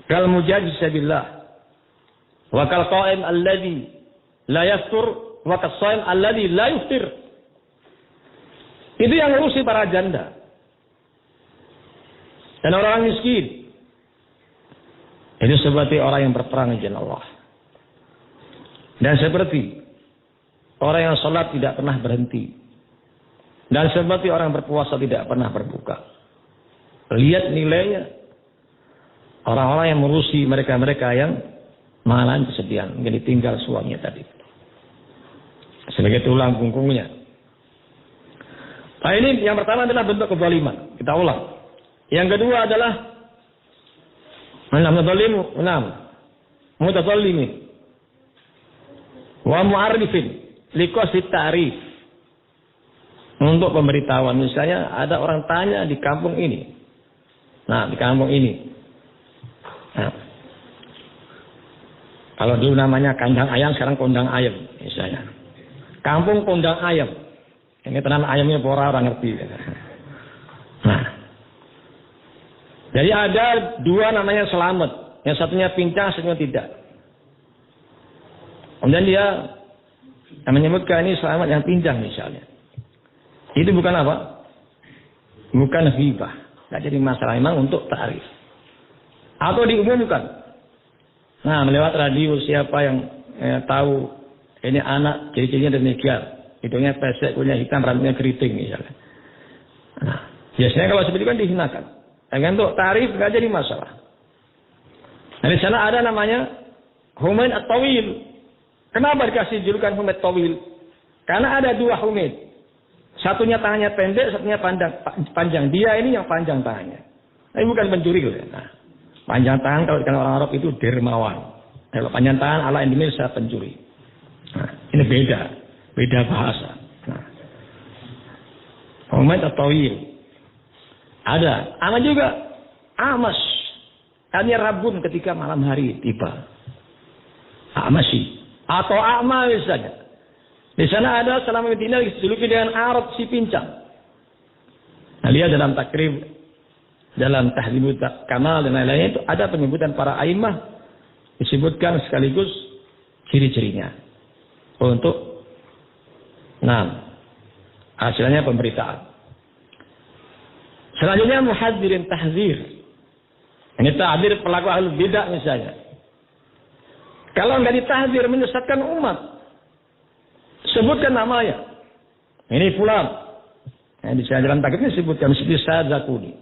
Kal mujahid fisabilillah wa kal qa'im alladhi la yaftur wa kal sha'im alladhi la yuftir. Itu yang ngurusi para janda dan orang miskin. Itu seperti orang yang berperang di jalan Allah. Dan seperti orang yang sholat tidak pernah berhenti. Dan seperti orang berpuasa tidak pernah berbuka. Lihat nilainya. Orang-orang yang mengurusi mereka-mereka yang mengalami kesedihan. Mungkin ditinggal suaminya tadi. Sebagai tulang punggungnya. Nah, ini yang pertama adalah bentuk kezaliman. Kita ulang. Yang kedua adalah mutadzalimin wa mu'arrifin liqasid ta'rif. Untuk pemberitahuan, misalnya ada orang tanya di kampung ini. Di kampung ini. Kalau dulu namanya kandang ayam, sekarang kondang ayam misalnya. Kampung kondang ayam. Ini tenan ayamnya orang ngerti. Jadi ada dua namanya selamat. Yang satunya pincang, satunya tidak. Kemudian dia menyebutkan ini selamat yang pincang misalnya. Itu bukan apa? Bukan ghibah. Tidak jadi masalah, memang untuk ta'rif. Atau diumumkan. Melewat radio siapa yang tahu ini anak ciri-cirinya demikian. Hidungnya pesek, kulitnya hitam, rambutnya keriting misalnya. Biasanya kalau seperti itu kan dihinakan. Dengan untuk ta'rif tidak jadi masalah. Nah, di sana ada namanya Humaid At-Tawil. Kenapa dikasih julukan Humaid Tawil? Karena ada dua Humaid. Satunya tangannya pendek, satunya panjang. Dia ini yang panjang tangannya. Ini bukan pencuri. Panjang tangan kalau dikenal orang Arab itu dermawan. Kalau panjang tangan ala Indonesia pencuri. Ini beda bahasa. Humaid At-Tawil. Ada. Ama juga Amas. Hanya rabun ketika malam hari tiba. Amasi. Atau A'ma misalnya. Di sana ada selama Madinah dijuluki dengan Arab si pincang. Lihat dalam takrib, dalam Tahdzibut Kamal dan lain-lainnya itu ada penyebutan para a'immah disebutkan sekaligus ciri-cirinya untuk hasilnya pemberitaan. Selanjutnya muhadzirin tahzir. Ini tahzir pelaku ahlul bidah misalnya. Kalau enggak ditahzir menyesatkan umat, sebutkan namanya. Ini fulan. Di dalam takrib ini disebutkan seperti Sadzakuni.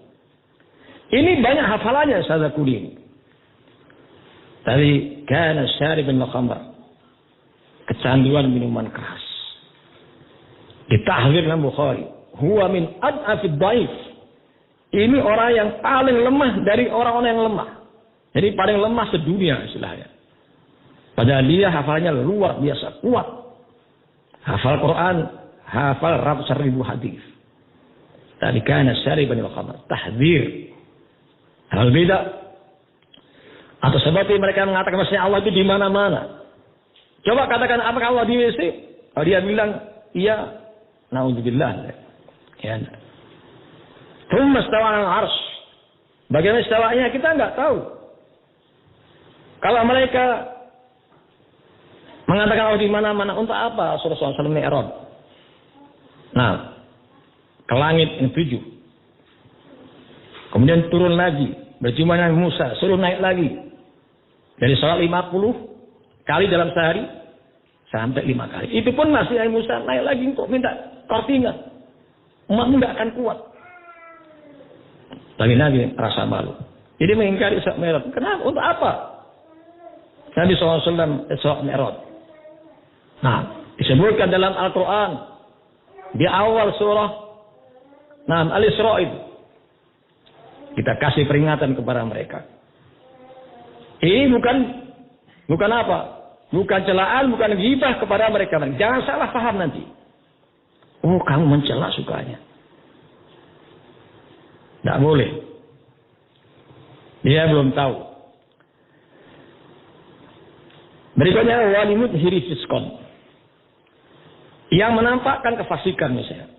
Ini banyak hafalannya Sadzakuni ini. Tadi kana syaribun khamr. Kecanduan minuman keras. Ditahzir dalam Bukhari. Huwa min ad'afid dhaif. Ini orang yang paling lemah dari orang-orang yang lemah. Jadi paling lemah sedunia istilahnya. Padahal dia hafalannya luar biasa kuat. Hafal Quran, hafal ratusan ribu hadis. Tadi kana syariban lil khamr. Tahdzir. Hal beda. Atau seperti mereka mengatakan bahwa Allah itu di mana-mana. Coba katakan apakah Allah di WC? Kalau dia bilang iya, naudzubillah. Ya. Tsumma istawa 'alal 'arsy. Bagaimana istawanya kita enggak tahu. Kalau mereka mengatakan Allah di mana-mana, untuk apa Rasulullah SAW mi'raj? Nah, ke langit yang 7. Kemudian turun lagi, berjumpa dengan Musa, suruh naik lagi. Dari sholat 50 kali dalam sehari sampai 5 kali. Itu pun masih Nabi Musa naik lagi untuk minta kortingan. Umatmu tidak akan kuat. Tapi Nabi rasa malu. Jadi mengingkari Isra Mi'raj. Kenapa? Untuk apa? Nabi SAW Isra Mi'raj. Nah, disebutkan dalam Al-Quran di awal surah Al-Isra itu. Kita kasih peringatan kepada mereka. Ini bukan apa? Bukan celaan, bukan ghibah kepada mereka. Jangan salah paham nanti. Oh, kamu mencela sukanya. Tidak boleh. Dia belum tahu. Berikutnya walimut hirifiskon. Yang menampakkan kefasikan misalnya.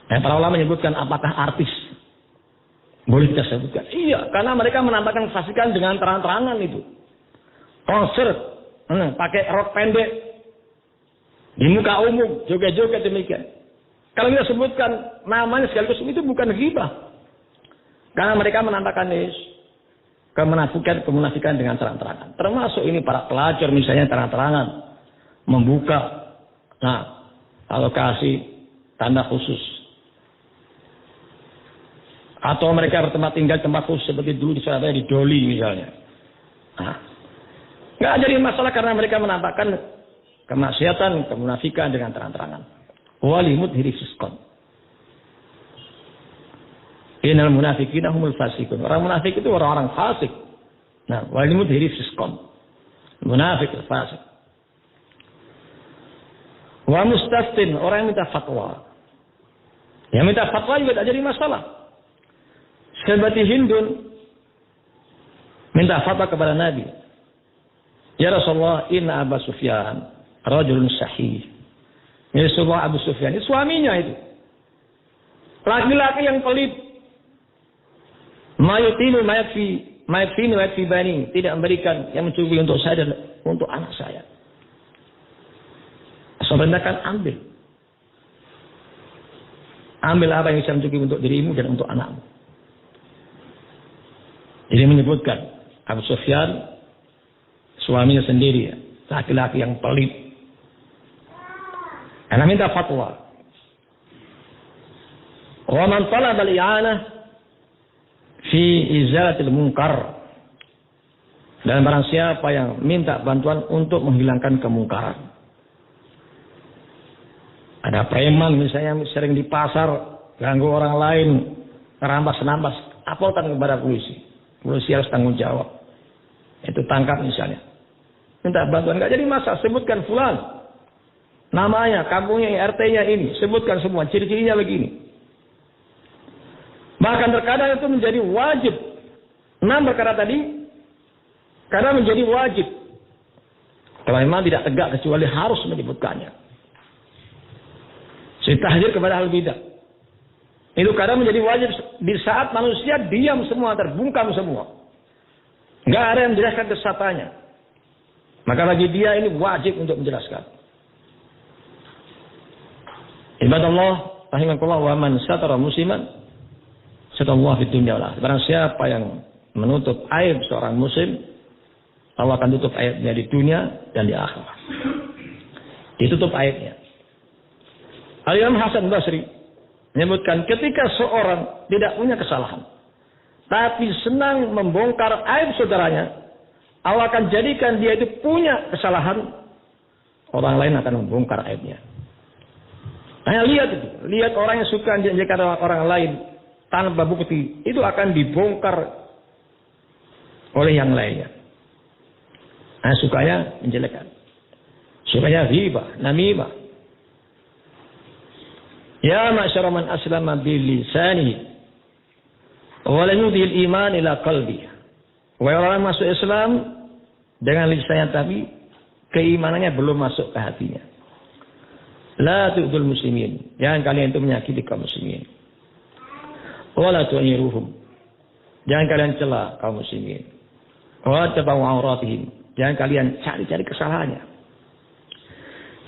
Para ulama menyebutkan apakah artis. Boleh kita sebutkan. Iya, karena mereka menampakkan kefasikan dengan terang-terangan itu. Konser, pakai rok pendek. Di muka umum, joget-joget demikian. Kalau kita sebutkan namanya sekaligus itu bukan ghibah. Karena mereka menampakkan kemunafikan dengan terang-terangan. Termasuk ini para pelajar misalnya terang-terangan. Membuka, alokasi tanda khusus. Atau mereka bertempat tinggal tempat khusus seperti dulu di Surabaya di Doli misalnya. Nggak jadi masalah karena mereka menampakkan kemaksiatan, kemunafikan dengan terang-terangan. Walimut hirifiskon. Innal munafiqina humul fasikun. Orang munafik itu orang-orang fasik. Nah, walimut hirifiskon. Munafik fasik. Wa mustaftin, orang yang minta fatwa. Yang minta fatwa juga tak jadi masalah. Seperti Hindun minta fatwa kepada Nabi. Ya Rasulullah, inna Abu Sufyan rajulun sahih. Ya Rasulullah, Abu Sufyan itu suaminya itu. Laki-laki yang pelit. Mayutinu mayatfi bani, tidak memberikan yang mencukupi untuk saya dan untuk anak saya. Sebenarnya ambil. Ambil apa yang bisa mencukupi untuk dirimu dan untuk anakmu. Jadi menyebutkan Abu Sufyan suaminya sendiri, laki-laki yang pelit. Karena minta fatwa. Wa man talaba al-i'anah fi izalatil munkar. Dan barang siapa yang minta bantuan untuk menghilangkan kemungkaran. Ada preman misalnya sering di pasar ganggu orang lain, rampas-rampas, laporkan kepada polisi. Polisi harus tanggung jawab. Itu tangkap misalnya. Minta bantuan, enggak jadi masalah, sebutkan fulan. Namanya, kampungnya, RT-nya ini, sebutkan semua, ciri-cirinya begini. Bahkan terkadang itu menjadi wajib. 6 perkara tadi, karena menjadi wajib. Kalau memang tidak tegak kecuali harus menyebutkannya. Tahdzir kepada hal bidah. Itu kadang menjadi wajib di saat manusia diam semua, terbungkam semua. Enggak ada yang menjelaskan kesatuannya. Maka bagi dia ini wajib untuk menjelaskan. Ibadallah, rahimakumullah, wa man satara musliman satallahu fid dunya wal akhirah. Barang siapa yang menutup aib seorang muslim, Allah akan tutup aibnya di dunia dan di akhirat. Ditutup aibnya. Al-Imam Hasan Basri menyebutkan ketika seorang tidak punya kesalahan, tapi senang membongkar aib saudaranya, Allah akan jadikan dia itu punya kesalahan, orang lain akan membongkar aibnya. Hanya lihat itu, lihat orang yang suka menjelekkan orang lain tanpa bukti, itu akan dibongkar oleh yang lainnya. Nah, sukanya menjelekkan, sukanya ghibah, namimah. Ya ma'syara man aslama bilisanihi wa lam yudhil iman ila qalbi. Wahai orang masuk Islam dengan lisannya tapi keimanannya belum masuk ke hatinya. La tu'dul muslimin. Jangan kalian itu menyakiti kaum muslimin. Wa la tu'iruhum. Jangan kalian cela kaum muslimin. Wa tabawu auratihim. Jangan kalian cari-cari kesalahannya.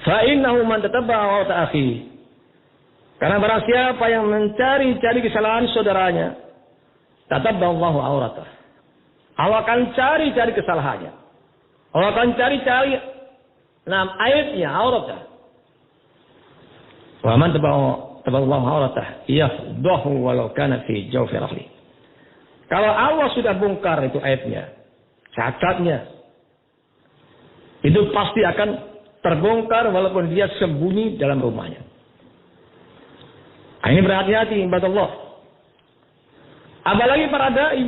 Fa innahu man tatabba'a aurata akhi. Karena barang siapa yang mencari-cari kesalahan saudaranya, tatabballahu auratah. Allah akan cari-cari kesalahannya. Allah akan cari-cari aibnya, auratah. Wa man tatabballahu auratah yafdahu walau kana fi jawfi rahli. Kalau Allah sudah bongkar itu aibnya, cacatnya, itu pasti akan terbongkar walaupun dia sembunyi dalam rumahnya. Ini berhati-hati ibadah Allah. Apalagi para dai.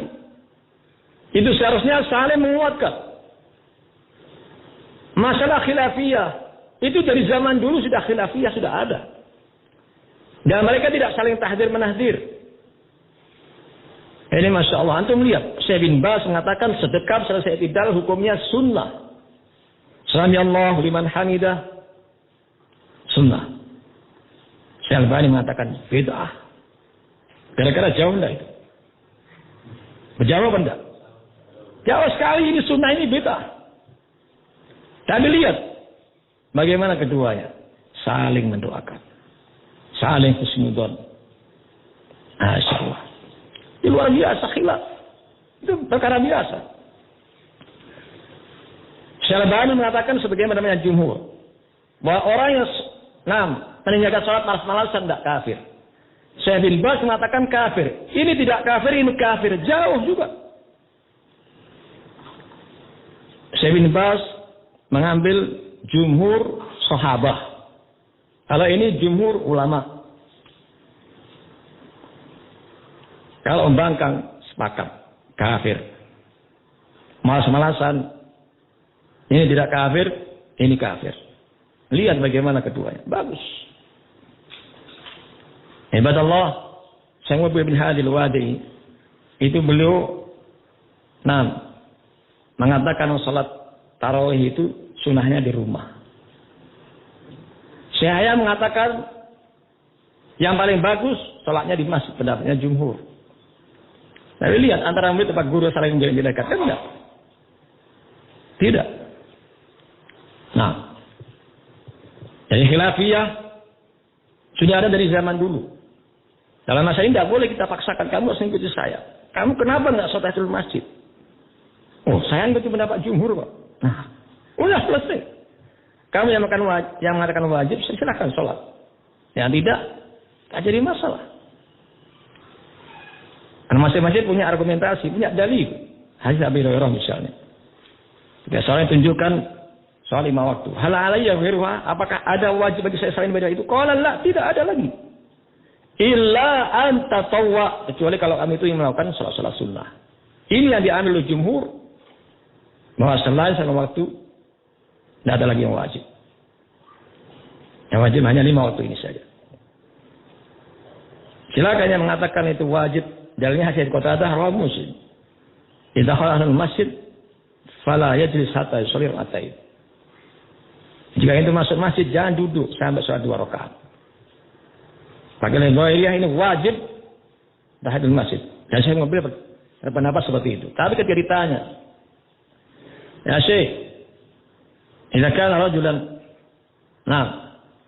Itu seharusnya saling menguatkan. Masalah khilafiyah. Itu dari zaman dulu sudah khilafiyah sudah ada. Dan mereka tidak saling tahdir menahdir. Ini Masya Allah. Antum lihat. Syekh bin Baz mengatakan sedekap selesai i'tidal hukumnya sunnah. Sami Allahu liman hamidah. Sunnah. Syekh Albani mengatakan bid'ah. Gara-gara jauh enggak itu? Berjauh apa enggak? Jauh sekali ini sunnah ini bid'ah. Tapi lihat bagaimana keduanya saling mendoakan, saling husnudzon. Masya Allah. Itu luar biasa khilaf. Itu perkara biasa. Syekh Albani mengatakan sebagaimana namanya jumhur bahwa orang yang meninggalkan sholat malas-malasan tidak kafir. Syekh bin Baz mengatakan kafir. Ini tidak kafir, ini kafir. Jauh juga. Syekh bin Baz mengambil jumhur sahabah. Kalau ini jumhur ulama. Kalau membangkang sepakat kafir. Malas-malasan ini tidak kafir, ini kafir. Lihat bagaimana keduanya. Bagus. Ibadah Allah. Syekh Muhammad bin Hadi al-Wadi. Itu beliau mengatakan salat tarawih itu sunahnya di rumah. Syekh Hayat mengatakan yang paling bagus salatnya di masjid. Pendapatnya jumhur. Tapi lihat antara murid tempat guru saling menjadi-jadikan. Kan enggak? Tidak. Jadi khilafiyah sudah ada dari zaman dulu. Dalam masa ini tidak boleh kita paksakan kamu harus mengikuti saya. Kamu kenapa nggak sholat tahiyatul masjid? Oh, saya ngikuti pendapat jumhur kok. Udah selesai. Kamu yang mengatakan wajib, silakan sholat. Yang tidak jadi masalah. Karena masing-masing punya argumentasi, punya dalil. Hadis Abi Hurairah misalnya. Jika seorang tunjukkan soal 5 waktu. Hal alayya ghairuha, apakah ada wajib bagi saya selain ibadah itu? Qala la, tidak ada lagi. Illa an tatawwa, kecuali kalau kami itu yang melakukan salat sunnah. Ini yang diambil oleh jumhur bahwa selain sama waktu tidak ada lagi yang wajib. Yang wajib hanya 5 waktu ini saja. Silakan yang mengatakan itu wajib, dalilnya hadis Qatadah rawahu Muslim. Idza khala al-masjid fala yajlis hatta yusalli rak'atain. Jika itu masuk masjid, jangan duduk sampai sholat 2 rakaat. Bagi Zahiriyah ini wajib tahiyatul masjid. Dan saya mengambil pendapat seperti itu. Tapi ketika ditanya, ya Syekh, jika kana rajulan,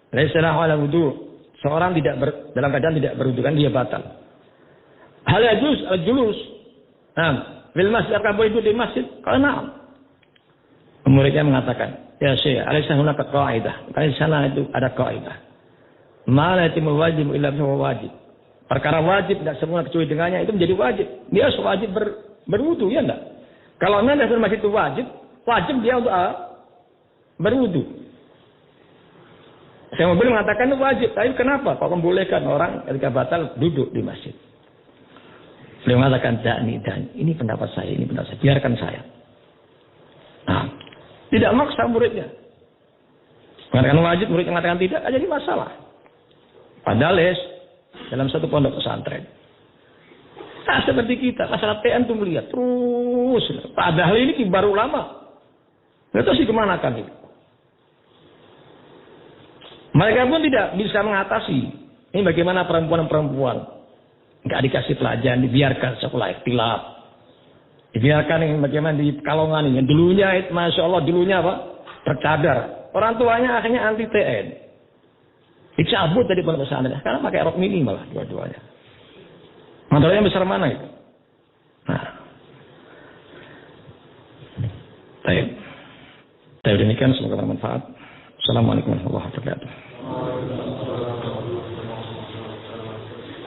laysa lahu ala wudu, seorang dalam keadaan tidak berwudu, kan dia batal. Hal yajuz al-julus, fil masjid, apakah boleh duduk di masjid? Kalau na'am. Muridnya mengatakan, ya Syekh, alaysa hunaka qaidah. Karena di sana itu ada qaidah. Ma la yatimul wajib illa bihi wajib. Perkara wajib tidak semua kecuali dengannya itu menjadi wajib. Dia wajib berwudu, ya enggak? Kalau memang dalam masjid itu wajib dia untuk berwudu. Saya mau mengatakan itu wajib, tapi kenapa? Kok membolehkan orang ketika batal duduk di masjid? Beliau mengatakan, ini pendapat saya, biarkan saya. Tidak maksa muridnya. Mengatakan wajib, murid mengatakan tidak, jadi masalah. Padahal dalam satu pondok pesantren. Nah, seperti kita, masalah TN itu melihat terus. Padahal ini kibar ulama. Nggak tahu sih kemana kan itu. Mereka pun tidak bisa mengatasi. Ini bagaimana perempuan-perempuan nggak dikasih pelajaran, dibiarkan sekolah ikhtilaf. Dibiarkan yang bagaimana di Kalongan ini. Dulunya, Masya Allah, dulunya apa? Bercadar. Orang tuanya akhirnya anti TN. Dicabut dari pondok pesantren. Sekarang pakai rok mini malah dua-duanya. Masalahnya besar mana itu? Nah. Baik. Saya demikian, semoga bermanfaat. Assalamualaikum warahmatullahi wabarakatuh.